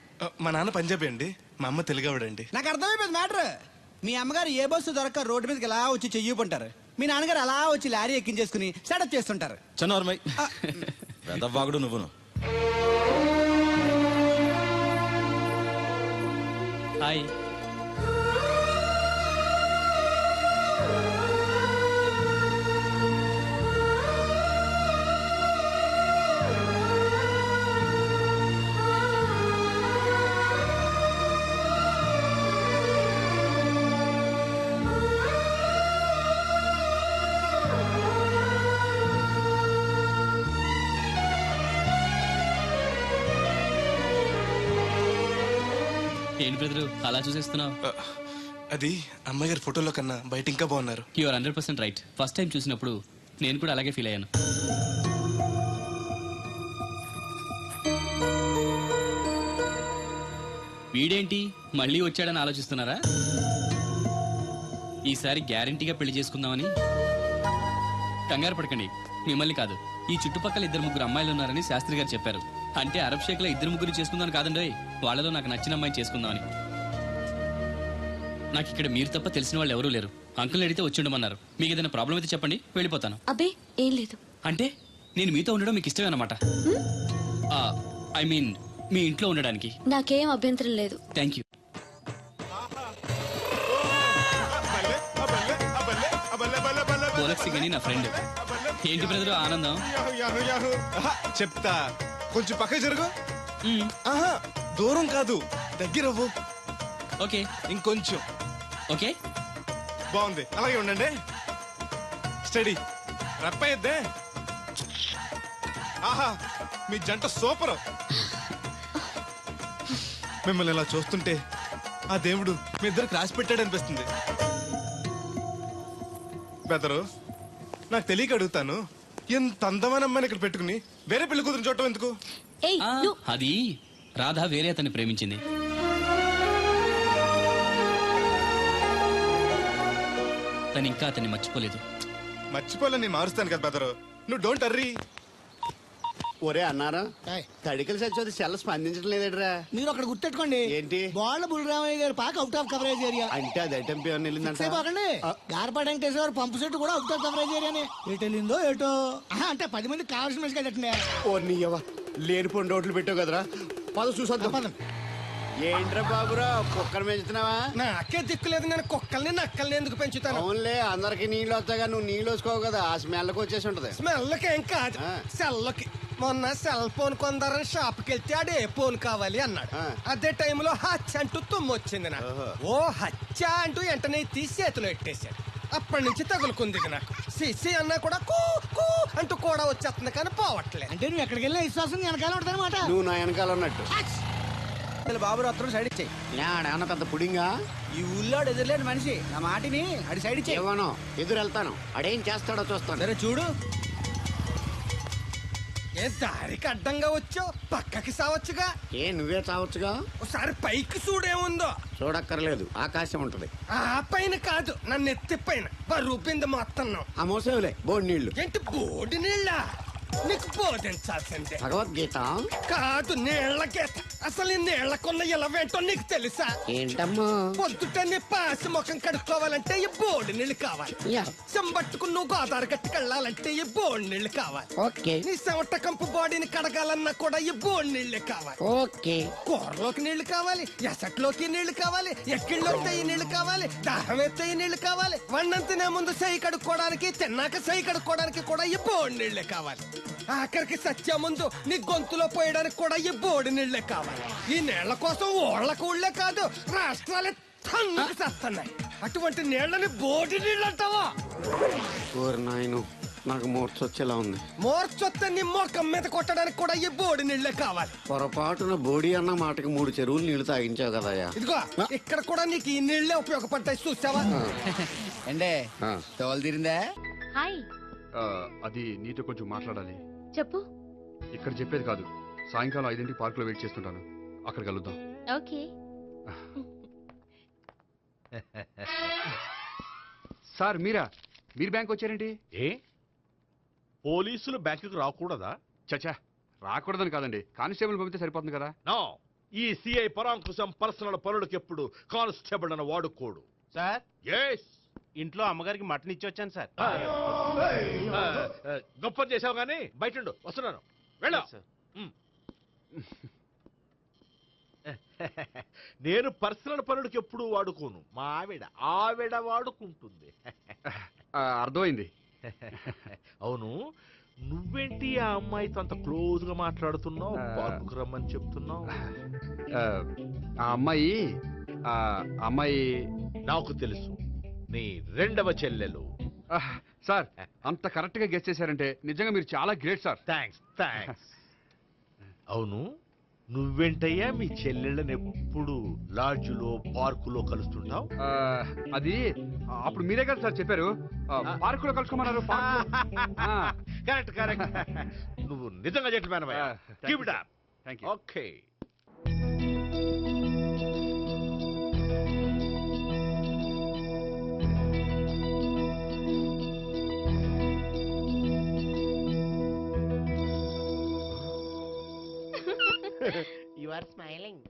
మా నాన్న పంజాబీ అండి, మా అమ్మ తెలుగు ఆవిడండి. నాకు అర్థమైపోయింది మ్యాటర్. మీ అమ్మగారు ఏ బస్సు దొరక్క రోడ్డు మీదకి ఎలా వచ్చి చెయ్యిపుంటారు, మీ నాన్నగారు అలా వచ్చి లారీ ఎక్కించేసుకుని సెటప్ చేస్తుంటారు. చన్నోర్మై వెదవ్వాగుడు నువ్వును. హాయ్. ఏంటి బ్రదరు అలా చూసేస్తున్నావు? అది అమ్మగారి ఫోటోలో కన్నా బయట ఇంకా బాగున్నారు. You are 100% right. First time చూసినప్పుడు నేను కూడా అలాగే ఫీల్ అయ్యాను. వీడేంటి మళ్ళీ వచ్చాడని ఆలోచిస్తున్నారా? ఈసారి గ్యారంటీగా పెళ్లి చేసుకుందామని. కంగారు పడకండి, మిమ్మల్ని కాదు, ఈ చుట్టుపక్కల 2-3 అమ్మాయిలు ఉన్నారని శాస్త్రి గారు చెప్పారు. అంటే అరబ్ షేక్ లో 2-3 చేసుకుందాం కాదండి, వాళ్ళలో నాకు నచ్చిన అమ్మాయిని చేసుకుందామని. నాకు ఇక్కడ మీరు తప్ప తెలిసిన వాళ్ళు ఎవరూ లేరు. అంకుల్ అడిగితే వచ్చి ఉండమన్నారు. మీకు ఏదైనా ప్రాబ్లం అయితే చెప్పండి, వెళ్ళిపోతాను. అబ్బే ఏం లేదు. అంటే నేను మీతో ఉండడం మీకు ఇష్టమే అన్నమాట. ఐ మీన్ మీ ఇంట్లో ఉండడానికి. నాకేం అభ్యంతరం లేదు. Thank you. గోలక్సి గని నా ఫ్రెండ్. ఏంటి బ్రదర్ ఆనందం? చెప్తా, కొంచెం పక్క జరుగు. ఆహా, దూరం కాదు, దగ్గర అవ్వు. ఓకే, ఇంకొంచెం. ఓకే, బాగుంది, అలాగే ఉండండి. స్టడీ రప్పయ్యద్దే. ఆహా, మీ జంట సూపర్. మిమ్మల్ని ఇలా చూస్తుంటే ఆ దేవుడు మీ ఇద్దరికి రాసి పెట్టాడు అనిపిస్తుంది. బెదరు, నాకు తెలియక అడుగుతాను, ఎంత అందమైన అమ్మాయిని ఇక్కడ పెట్టుకుని వేరే పెళ్లి కూతురు చూడటం ఎందుకు? అది రాధ వేరే అతన్ని ప్రేమించింది. తను ఇంకా అతన్ని మర్చిపోలేదు. మర్చిపోలేని మారుస్తాను కదా బెదరు, నువ్వు డోంట్ అర్రీ. ఒరే అన్నారా, తడికలు సచ్చి సెల్ స్పందించడం లేదట్రా. మీరు అక్కడ గుర్తెట్టుకోండి, ఏంటి బాళ్ళ బుల్రామయ్య గారి పాక అవుట్ ఆఫ్ కవరేజ్ ఏరియా అంటే అది ఐటమ్ పేరు వెళ్ళిందంటే గార్పాడు వెంకటేశ్వర గారు పంపు సెట్ కూడా అవుట్ ఆఫ్ కవరేజ్ ఏరియానే. ఎటు వెళ్ళిందో ఏటో. అంటే 10 మంది కావాల్సిన మనిషి కదండి. ఓ నీయవ్వ, లేనిపోయిన రోడ్లు పెట్టావు కదరా. పద చూసొద్దాం. ఏంట్రా బాబురా, కుక్కర్ పెంచుతున్నావా? నాకే దిక్కులేదు, నేను కుక్కల్ని నక్కల్ని ఎందుకు పెంచుతాను? అవునులే, అందరికి నీళ్ళు వస్తాగా నువ్వు నీళ్ళు వేసుకోవు కదా, ఆ స్మెల్కి వచ్చేసి ఉంటది. స్మెల్కి ఏం కాదు, సెల్కి. మొన్న సెల్ ఫోన్ కొందరని షాప్కి వెళ్తే ఆడే ఫోన్ కావాలి అన్నాడు. అదే టైంలో హచ్చ అంటూ తుమ్మొచ్చింది నాకు. ఓ హచ్చ అంటూ వెంటనే తీసి చేతిలో ఎట్టేశాడు. అప్పటి నుంచి తగులుకుంది నాకు. సిసి అన్నా కూడా కూ కూ అంటూ కూడా వచ్చేస్తుంది కానీ పోవట్లేదు. అంటే నువ్వు ఎక్కడికి వెళ్ళినా విశ్వాసం వెనకాల ఉంటుందన్నమాట. నువ్వు నా వెనకాల ఉన్నట్టు. బాబు అత్తరు సైడ్ ఇచ్చాయి. ఏమన్నా పెద్ద పుడింగా? ఈ ఊళ్ళో ఎదురులేని మనిషి నా మాటిని అడి సైడ్ ఇచ్చాయి. ఏమనో ఎదురు వెళ్తాను, అడేం చేస్తాడో చూస్తాను. సరే చూడు. ఏ దారికి అడ్డంగా వచ్చావు, పక్కకి సావచ్చుగా. ఏ నువ్వే చావచ్చుగా. ఒకసారి పైకి చూడేముందో. చూడక్కర్లేదు, ఆకాశం ఉంటది. ఆ పైన కాదు, నన్ను ఎత్తి పైన రూపింది మొత్తం. ఆ మోసేవులే బోడి నీళ్లు. ఏంటి బోడి నీళ్ళ? నీకు బోధించాల్సిందే. భగవద్గీత కాదు, నీళ్ళ గీత. అసలు ఈ నీళ్లకున్న ఇలవేంటో నీకు తెలుసా? ఏంటమ్మా? పొద్దుటని పాసి ముఖం కడుక్కోవాలంటే ఈ బోడి నీళ్ళు కావాలి. చెంబట్టుకుని నువ్వు గోదావరి గట్టుకెళ్ళాలంటే ఈ బోడి నీళ్ళు కావాలి. ఓకే నీ చెమట కంపు బాడీని కడగాలన్నా కూడా ఈ బోడి నీళ్ళే కావాలి. ఓకే కూరలోకి నీళ్లు కావాలి, ఎసట్లోకి నీళ్లు కావాలి, ఎక్కిళ్ళలోకి ఈ నీళ్లు కావాలి, దాహం ఎత్తే ఈ నీళ్లు కావాలి. వండం తినే ముందు సై కడుక్కోవడానికి, తిన్నాక సై కడుక్కోవడానికి కూడా ఈ బోడి నీళ్లే కావాలి. ఆఖరికి సత్య ముందు నీ గొంతులో పోయడానికి కూడా ఈ బోడి నీళ్లే కావాలి. ఈ నీళ్ల కోసం ఓళ్లకు ఊళ్ళే కాదు, రాష్ట్రాలే తన్నుకు చేస్తున్నాయి. అటువంటి నీళ్లని బోడి నీళ్ళు అంటావా? ఓరి నాయను, నాకు మూర్చొచ్చేలా ఉంది. మోర్చొత్త నీ మొఖం మీద కొట్టడానికి కూడా ఈ బోడి నీళ్లే కావాలి. పొరపాటున బోడి అన్న మాటకి 3 చెరువులు నీళ్లు తాగించావు కదయ్యా. ఇదిగో ఇక్కడ కూడా నీకు ఈ నీళ్లే ఉపయోగపడతాయి, చూసావా? అంటే తోలు తీరిందా? హాయ్, అది నీతో కొంచెం మాట్లాడాలి. చెప్పు. ఇక్కడ చెప్పేది కాదు, సాయంకాలం 5 పార్కులో వెయిట్ చేస్తుంటాను, అక్కడ కలుద్దాం. ఓకే. సార్ మీరు బ్యాంక్ వచ్చారేంటి? ఏ పోలీసులు బ్యాంకుకి రాకూడదా? చచ్చా, రాకూడదని కాదండి, కానిస్టేబుల్ పంపితే సరిపోతుంది కదా. నో, ఈ సిఐ పరాంకుశం పర్సనల్ పనులకు ఎప్పుడు కానిస్టేబుల్ అని వాడుకోడు. సార్, ఎస్, ఇంట్లో అమ్మగారికి మటన్ ఇచ్చి వచ్చాను సార్. గొప్ప చేసావు గానీ బయట వస్తున్నాను, వెళ్ళా. నేను పర్సనల్ పనులకు ఎప్పుడు వాడుకోను, మా ఆవిడ వాడుకుంటుంది. అర్థమైంది. అవును, నువ్వేంటి ఆ అమ్మాయితో అంత క్లోజ్ గా మాట్లాడుతున్నావు, పార్కుకు రమ్మని చెప్తున్నావు? ఆ అమ్మాయి నాకు తెలుసు, నీ రెండవ చెల్లెలు. సార్, అంత కరెక్ట్ గా గెస్ చేశారంటే నిజంగా మీరు చాలా గ్రేట్ సార్. థ్యాంక్స్. అవును, నువ్వేంటయ్యా మీ చెల్లెళ్ళని ఎప్పుడు లాడ్జ్లో పార్కులో కలుస్తుంటావు? అది అప్పుడు మీరే కదా సార్ చెప్పారు, పార్కులో కలుసుకోమన్నారు. కరెక్ట్. నువ్వు నిజంగా gentleman. Thank you. Okay. You are smiling.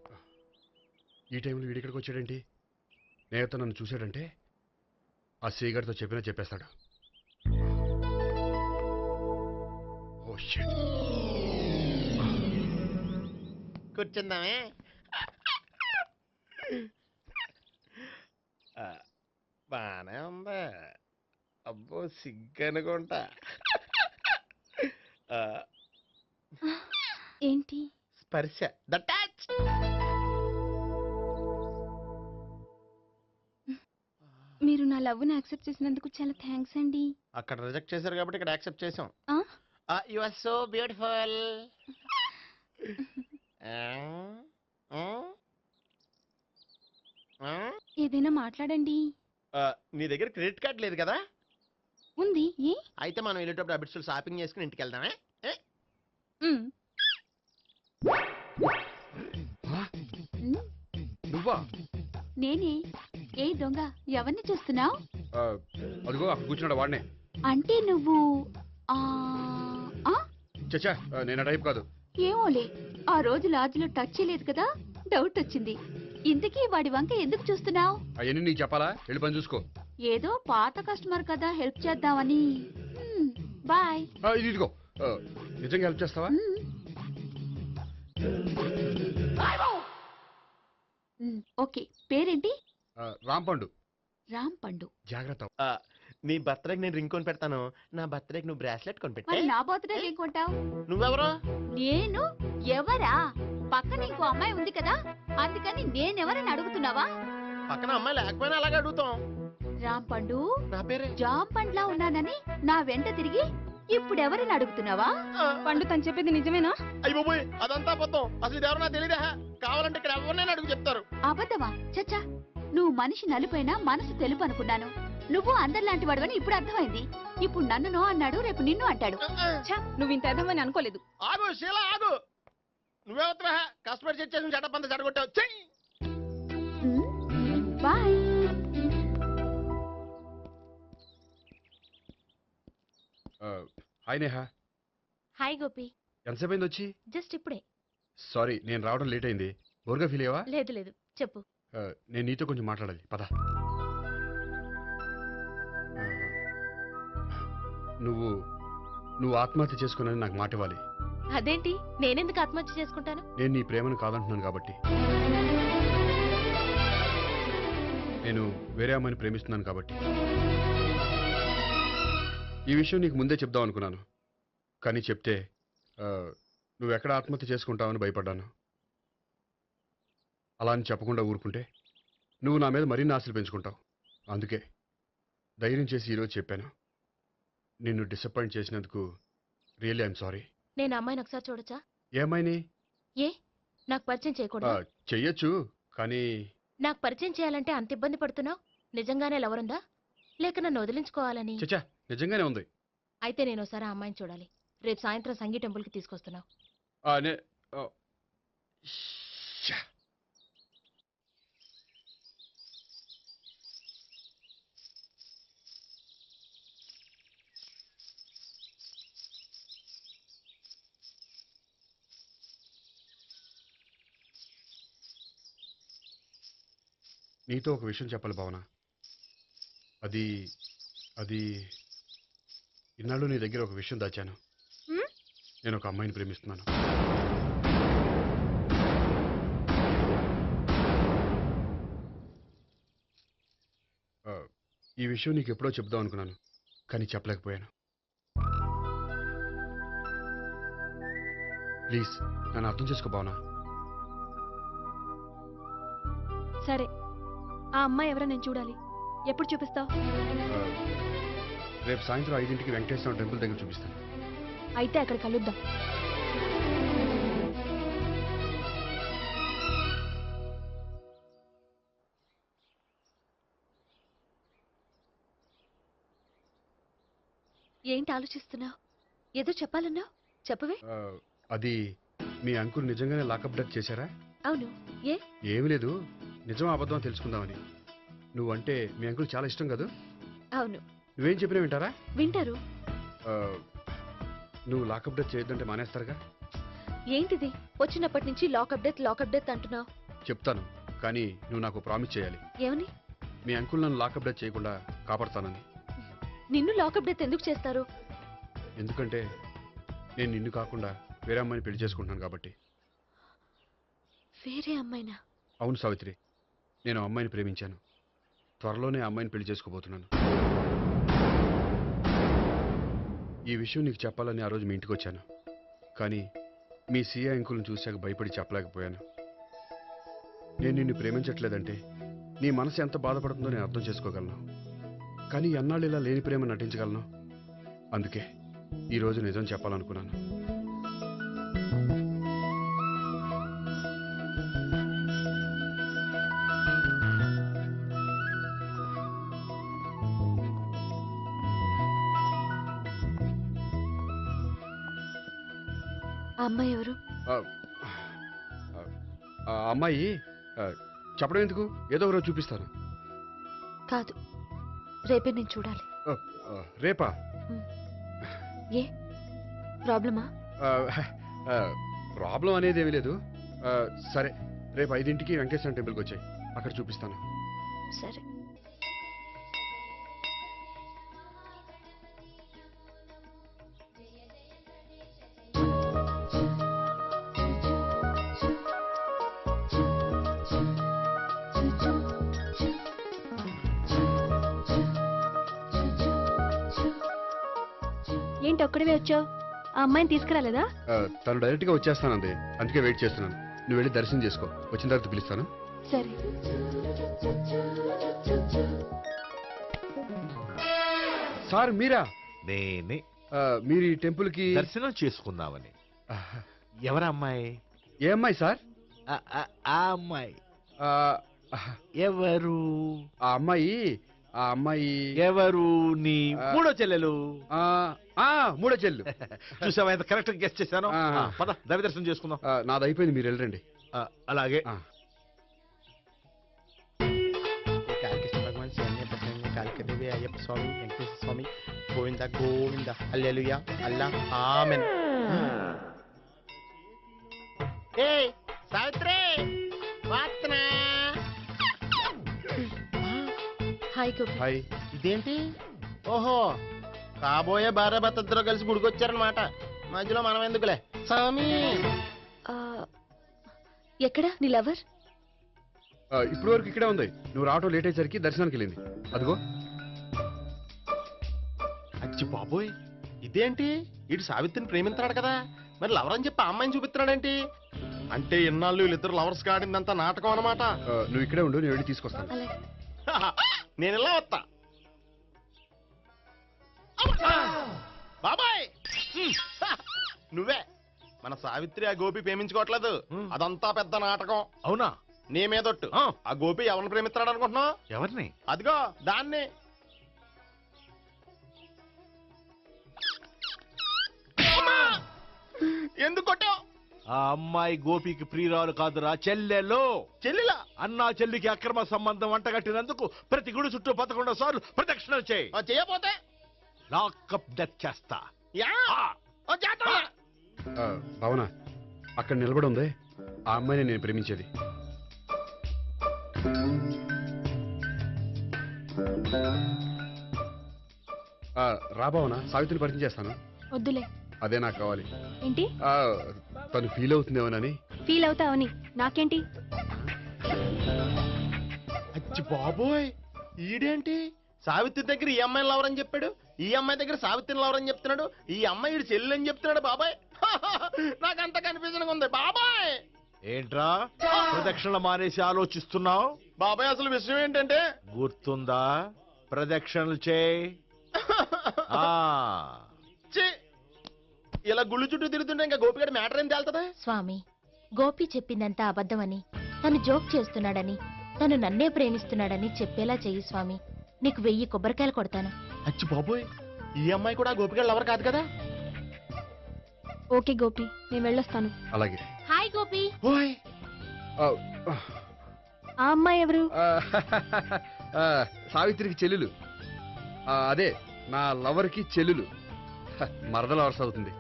ఈ టైంలో వీడి ఇక్కడికి వచ్చాడేంటి? నేత నన్ను చూశాడంటే ఆ సీగారితో చెప్పేస్తాడు. Oh shit. కూర్చుందామే. బానే ఉందా? అబ్బో, సిగ్గనుకుంటా. ఏంటి? స్పర్శ, ద టచ్. మీరు నా లవ్ ని యాక్సెప్ట్ చేసినందుకు చాలా థ్యాంక్స్ అండి. అక్కడ రిజెక్ట్ చేశారు కాబట్టి ఇక్కడ యాక్సెప్ట్ చేసాం. ఆ? You are so beautiful. ఏదైనా మాట్లాడండి. నీ దగ్గర క్రెడిట్ కార్డ్ లేదు కదా? ఉంది. ఏ? అయితే మనం వెళ్ళేటప్పుడు అబిట్స్ షాపింగ్ చేసుకుని ఇంటికి వెళ్దామే. నువ్వా? నేనే. ఏ దొంగ, ఎవరిని చూస్తున్నావు? అదిగో అక్కడ కూర్చున్నాడు వాడినే. అంటే నువ్వు చచ్చా, నేను ఆ టైప్ కాదు. ఏమోలే, ఆ రోజు లాడ్జ్లో టచ్ చేయలేదు కదా, డౌట్ వచ్చింది. ఇంతకీ వాడి వంక ఎందుకు చూస్తున్నావు? అవన్నీ నీకు చెప్పాలా? వెళ్ళి పని చూసుకో. ఏదో పాత కస్టమర్ కదా, హెల్ప్ చేద్దామని. బాయ్. ఇదిగో, నిజంగా హెల్ప్ చేస్తావా? ఓకే. పేరేంటి? రాంపండు. రాంపండు. జాగ్రత్త. నీ బర్త్డేకి నేను రింగ్ కొని పెడతాను, నా బర్త్డేకి నువ్వు బ్రాస్లెట్ కొని పెట్టే. మరి నా బర్త్డే ఏం కొంటావు? నువ్వెవరు? నేను ఎవరా? పక్కన ఇంకో అమ్మాయి ఉంది కదా, అందుకని నేనెవరని అడుగుతున్నావా? పక్కన అమ్మాయి లేకపోయినా అలాగే అడుగుతాం. రాంపండు, నా పేరే జామ్ పండ్లా ఉన్నానని నా వెంట తిరిగి ఇప్పుడెవరని అడుగుతున్నావా? పండు తను చెప్పేది నిజమేనా? అయ్యి బాబోయ్, అదంతా అబద్ధం. అసలు ఇది ఎవరు నాకు తెలియదా? కావాలంటే ఇక్కడ ఎవరినైనా అడుగు చెప్తారు. అబద్ధమా? చచ్చా, నువ్వు మనిషి నలుపైనా మనసు తెలుపు అనుకున్నాను. నువ్వు అందరిలాంటి వాడవని ఇప్పుడు అర్థమైంది. ఇప్పుడు నన్ను నో అన్నాడు, రేపు నిన్ను అంటాడు. నువ్వు ఇంత అర్థమని అనుకోలేదు. ఆగు శీల, ఆగు. నువ్వెవరా? కస్టమర్ చెక్ చేసి చెడ్డ పంత చెడగొట్టావు. Bye. Hi Neha. Hi Gopi. ఎంతసేపు అయింది వచ్చి? జస్ట్ ఇప్పుడే. సారీ, నేను రావడం లేట్ అయింది. బోర్గా ఫీల్ అయ్యావా? లేదు లేదు, చెప్పు. నేను నీతో కొంచెం మాట్లాడాలి, పద. నువ్వు నువ్వు ఆత్మహత్య చేసుకున్నానని నాకు మాట ఇవ్వాలి. అదేంటి, నేనెందుకు ఆత్మహత్య చేసుకుంటాను? నేను నీ ప్రేమను కాదంటున్నాను కాబట్టి. నేను వేరే అమ్మాయిని ప్రేమిస్తున్నాను కాబట్టి. ఈ విషయం నీకు ముందే చెప్దాం అనుకున్నాను, కానీ చెప్తే నువ్వు ఎక్కడ ఆత్మహత్య చేసుకుంటావని భయపడ్డాను. అలా అని చెప్పకుండా ఊరుకుంటే నువ్వు నా మీద మరిన్ని ఆశలు పెంచుకుంటావు. అందుకే ధైర్యం చేసి ఈరోజు చెప్పాను. నిన్ను డిసప్పాయింట్ చేసినందుకు రియల్లీ ఐఎమ్ సారీ. నేను అమ్మాయిని ఒకసారి చూడొచ్చా? ఏ అమ్మాయిని? ఏ, నాకు పరిచయం చేయకూడదా? చెయ్యొచ్చు, కానీ నాకు పరిచయం చేయాలంటే అంత ఇబ్బంది పడుతున్నావు? నిజంగానే లవరుందా, లేక నన్ను వదిలించుకోవాలని? చచ్చా, నిజంగానే ఉంది. అయితే నేను ఒకసారి ఆ అమ్మాయిని చూడాలి. రేపు సాయంత్రం సంగీ టెంపుల్కి తీసుకొస్తున్నావు. నీతో ఒక విషయం చెప్పాలి భావన. అది అది ఇన్నాళ్ళు నీ దగ్గర ఒక విషయం దాచాను. నేను ఒక అమ్మాయిని ప్రేమిస్తున్నాను. ఈ విషయం నీకు ఎప్పుడో చెప్దాం అనుకున్నాను, కానీ చెప్పలేకపోయాను. ప్లీజ్ నన్ను అర్థం చేసుకో భావన. సరే, ఆ అమ్మాయి ఎవరో నేను చూడాలి. ఎప్పుడు చూపిస్తావు? రేపు సాయంత్రం 5ంటికి వెంకటేశ్వర టెంపుల్ దగ్గర చూపిస్తాను. అయితే అక్కడ కలుద్దాం. ఏంటి ఆలోచిస్తున్నావు? ఏదో చెప్పాలన్నావు, చెప్పవే. అది మీ అంకుల్ నిజంగానే లాకప్ డెత్ చేశారా? అవును. ఏ? ఏమి లేదు, నిజం అబద్ధం తెలుసుకుందామని. నువ్వంటే మీ అంకుల్ చాలా ఇష్టం కదా? అవును. నువ్వేం చెప్పినా వింటారా? వింటారు. నువ్వు లాకప్ డెత్ చేయొద్దంటే మానేస్తారుగా? ఏంటిది, వచ్చినప్పటి నుంచి లాకప్ డెత్ అంటున్నావు? చెప్తాను, కానీ నువ్వు నాకు ప్రామిస్ చేయాలి. ఏమని? మీ అంకుల్ నన్ను లాకప్ డెత్ చేయకుండా కాపాడుతానని. నిన్ను లాకప్ డెత్ ఎందుకు చేస్తారు? ఎందుకంటే నేను నిన్ను కాకుండా వేరే అమ్మాయిని పెళ్లి చేసుకుంటున్నాను కాబట్టి. వేరే అమ్మాయినా? అవును సావిత్రి, నేను ఆ అమ్మాయిని ప్రేమించాను. త్వరలోనే ఆ అమ్మాయిని పెళ్లి చేసుకోబోతున్నాను. ఈ విషయం నీకు చెప్పాలని ఆ రోజు మీ ఇంటికి వచ్చాను, కానీ మీ సీఏ అంకుల్ని చూశాక భయపడి చెప్పలేకపోయాను. నేను నిన్ను ప్రేమించట్లేదంటే నీ మనసు ఎంత బాధపడుతుందో నేను అర్థం చేసుకోగలను, కానీ ఎన్నాళ్ళు ఇలా లేని ప్రేమ నటించగలను? అందుకే ఈరోజు నిజం చెప్పాలనుకున్నాను. ఆ అమ్మాయి ఎవరు? ఆ అమ్మాయి చెప్పడం ఎందుకు, ఏదో ఒకరోజు చూపిస్తాను. కాదు, రేపే నేను చూడాలి. రేపా? ఏ ప్రాబ్లమా? ప్రాబ్లం అనేది ఏమీ లేదు. సరే, రేపు 5ంటికి వెంకటేశ్వర టెంపుల్కి వచ్చాయి, అక్కడ చూపిస్తాను. సరే. ఏంటి ఒక్కడివే వచ్చావు? ఆ అమ్మాయిని తీసుకురాలేదా? తను డైరెక్ట్గా వచ్చేస్తానంది, అందుకే వెయిట్ చేస్తున్నాను. నువ్వు వెళ్ళి దర్శనం చేసుకో, వచ్చిన తర్వాత పిలుస్తాను. సరే. సార్ మీరా? నేనే. మీరు ఈ టెంపుల్కి దర్శనం చేసుకుందామని. ఎవరు అమ్మాయి? ఏ అమ్మాయి సార్? ఆ అమ్మాయి ఎవరు? ఆ అమ్మాయి ఎవరు? నీ మూడో చెల్లెలు. మూడో చెల్లెలు. చూసావా ఎంత కరెక్ట్ గెస్ట్ చేశాను. పద దవి దర్శనం చేసుకుందాం. నాది అయిపోయింది, మీరు వెళ్ళండి. అలాగే. భగవాన్ కాళికదేవి, అయ్యప్ప స్వామి, వెంకటేశ్వర స్వామి, గోవింద గోవింద, హల్లెలూయా, అల్లా, ఆమెన్. ఏయ్ సావిత్రి వాత్నా హాయ్ గోపి. హాయ్. ఇదేంటి ఓహో కాబోయే భార్య భర్త ఇద్దరు కలిసి గుడికొచ్చారనమాట మధ్యలో మనం ఎందుకులే స్వామి ఆ, ఎక్కడ నీ లవర్? ఇప్పటి వరకు ఇక్కడే ఉంది. నువ్వు రావటం లేట్ అయ్యేసరికి దర్శనానికి వెళ్ళింది. అదిగో. అచ్చి బాబోయ్ ఇదేంటి ఇటు సావిత్రిని ప్రేమిస్తున్నాడు కదా మరి లవర్ అని చెప్పి ఆ అమ్మాయిని చూపిస్తున్నాడేంటి అంటే ఇన్నాళ్ళు వీళ్ళిద్దరు లవర్స్ కాడిందంతా నాటకం అనమాట నువ్వు ఇక్కడే ఉండు, నేను వెళ్ళి తీసుకొస్తాను. అలాగే. నేను ఇలా వస్తా బాబాయ్ నువ్వే మన సావిత్రి ఆ గోపి ప్రేమించుకోవట్లేదు అదంతా పెద్ద నాటకం. అవునా? నీ మీదొట్టు ఆ గోపి ఎవరిని ప్రేమిస్తున్నాడు అనుకుంటున్నావు? ఎవరిని? అదిగో దాన్ని. ఎందుకు కొట్టావు? ఆ అమ్మాయి గోపికి ప్రియురాలు కాదురా, చెల్లెలు. చెల్లిలా? అన్నా చెల్లికి అక్రమ సంబంధం వంటగట్టినందుకు ప్రతి గుడి చుట్టూ 11 సార్లు ప్రదక్షిణలు చేయి. చేయపోతే లాకప్ డెత్ చేస్తా. భావన అక్కడ నిలబడి ఉంది ఆ అమ్మాయిని నేను ప్రేమించేది. రా భావన, సావిత్రిని పరిచయం చేస్తాను. వద్దులే. అదే నాకు కావాలి. ఏంటి? తను ఫీల్ అవుతుందేమోనని. ఫీల్ అవుతావని నాకేంటి? అచ్చి బాబోయ్ ఈడేంటి సావిత్రి దగ్గర ఈ అమ్మాయిని లవరని చెప్పాడు, ఈ అమ్మాయి దగ్గర సావిత్రిని లవరని చెప్తున్నాడు, ఈ అమ్మాయి ఇడు చెల్లి అని చెప్తున్నాడు. బాబాయ్ నాకంత కన్ఫ్యూజన్ ఉంది బాబాయ్. ఏంట్రా ప్రదక్షిణ మానేసి ఆలోచిస్తున్నావు? బాబాయ్ అసలు విషయం ఏంటంటే గుర్తుందా? ప్రదక్షిణలు చేయి. ఇలా గుళ్ళు చుట్టూ తిరుగుతుంటే ఇంకా గోపిగడ మ్యాటర్ ఏం తేలుతుందా? స్వామి, గోపి చెప్పిందంతా అబద్ధమని, తను జోక్ చేస్తున్నాడని, తను నన్నే ప్రేమిస్తున్నాడని చెప్పేలా చెయ్యి స్వామి. నీకు 1000 కొబ్బరికాయలు కొడతాను. అచ్చి బాబోయ్ ఈ అమ్మాయి కూడా గోపిగడ లవర్ కాదు కదా? ఓకే గోపి, నేను వెళ్ళొస్తాను. అలాగే. హాయ్ గోపి. ఓయ్ ఆ అమ్మాయి ఎవరు? సావిత్రికి చెల్లెలు. అదే నా లవర్కి చెల్లెలు. మరద లవర్స్ అవుతుంది.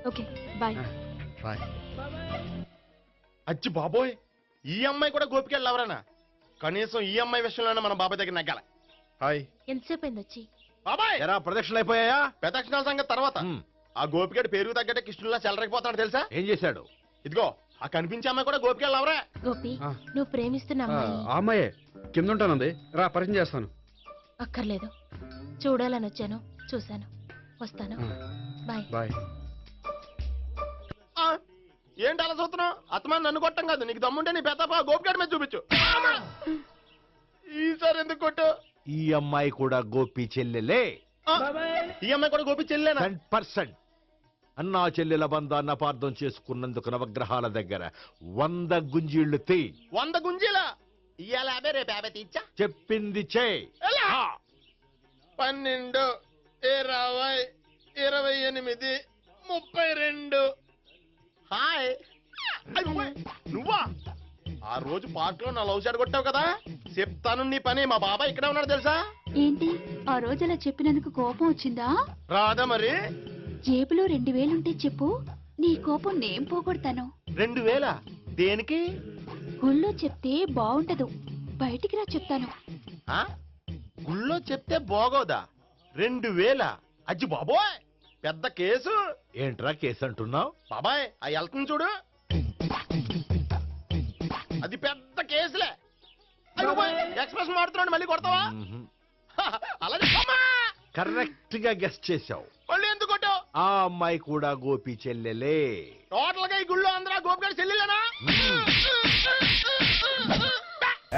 Okay bye. బాయ్. అచ్చి బాబోయ్ ఈ అమ్మాయి కూడా గోపిగడ లవరేనా? కనీసం ఈ అమ్మాయి విషయంలోనే మన బాబాయ్ దగ్గర నగ్గాల. హాయ్. ఎంతసేపు అయింది వచ్చి? బాబాయ్ ఎరా ప్రదక్షిణలు అయిపోయాయా? ప్రదక్షిణాల సంగతి తర్వాత. ఆ గోపిగడ పేరు తగ్గట్టే కృష్ణులా చెలరైపోతాడు తెలుసా? ఏం చేశాడు? ఇదిగో ఆ కనిపించే అమ్మాయి కూడా గోపిగడ లవరే. గోపి, నువ్వు ప్రేమిస్తున్న అమ్మాయి ఆ అమ్మాయే కింద ఉంటానంది. రా పరిచయం చేస్తాను. అక్కర్లేదు, చూడాలని వచ్చాను, చూశాను, వస్తాను. బాయ్. బాయ్. ఏంటి అలా చూస్తున్నావు? అత్తమాని నన్ను కొట్టం కాదు, నీకు దమ్ముంటే నీ పెద్దపా గోపిగడ మీద చూపించు. ఈసారి ఎందుకు కొట్టు? ఈ అమ్మాయి కూడా గోపి చెల్లెలే. ఈ అమ్మాయి కూడా గోపి చెల్లెనా? 100%. అన్నా చెల్లెల బంధాన్ని అపార్థం చేసుకున్నందుకు నవగ్రహాల దగ్గర 100 గుంజీళ్లు తీ. 100 గుంజీలా? ఇవాళ 50 రేపు 50 తీచ్చా. చెప్పింది చే. 12 20 28 32. హాయ్. నువ్వా? ఆ రోజు పార్క్ లో నా లవ్ షాట్ కొట్టావు కదా, చెప్తాను నీ పని. మా బాబాయ్ ఇక్కడే ఉన్నాడు తెలుసా? ఏంటి ఆ రోజు అలా చెప్పినందుకు కోపం వచ్చిందా? రాదా మరి? జేబులో 2000 ఉంటే చెప్పు, నీ కోపం నేను పోగొడతాను. 2000? దేనికి? గుళ్ళో చెప్తే బాగుంటదు, బయటికి రా చెప్తాను. గుళ్ళో చెప్తే బాగోదా? 2000? అజ్జి బాబోయ్ పెద్ద కేసు. ఏంట్రా కేసు అంటున్నావు? బాబాయ్ ఆ వెళ్తుంది చూడు, అది పెద్ద కేసులే. ఎక్స్ప్రెస్ మాడుతున్నాడు, మళ్ళీ కొడతావా? అలాగే కరెక్ట్ గా గెస్ట్ చేశావు. మళ్ళీ ఎందుకు కొట్టావు? ఆ అమ్మాయి కూడా గోపి చెల్లెలే. టోటల్ గా ఈ గుళ్ళో అందరూ గోపిగాడి చెల్లెలేనా?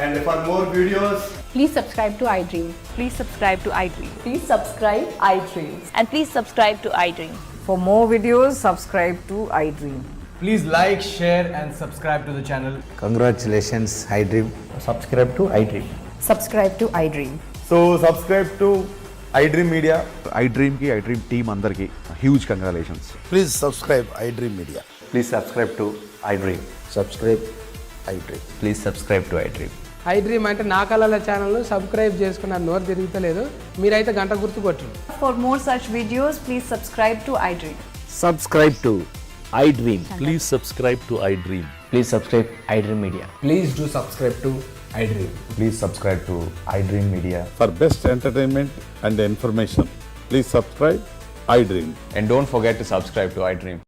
And for more videos, please subscribe to iDream. Please subscribe to iDream. Please subscribe iDream. And please subscribe to iDream. For more videos, subscribe to iDream. please like, share and subscribe to the channel. Congratulations, iDream. Subscribe to iDream. Subscribe to iDream. So subscribe to iDream Media. iDream ki iDream team andarki huge congratulations. Please subscribe iDream Media. Please subscribe to iDream. Subscribe iDream. Please subscribe to iDream. iDream అంటే నా కళల channel subscribe చేసుకున్న నోరు తిరుగుతలేదు, మీరైతే గంట గుర్తు కొట్టండి. For more such videos, please subscribe to iDream. Subscribe to iDream. Please subscribe to iDream. Please subscribe iDream Media. Please do subscribe to iDream. Please subscribe to iDream Media. For best entertainment and information, please subscribe iDream. And don't forget to subscribe to iDream.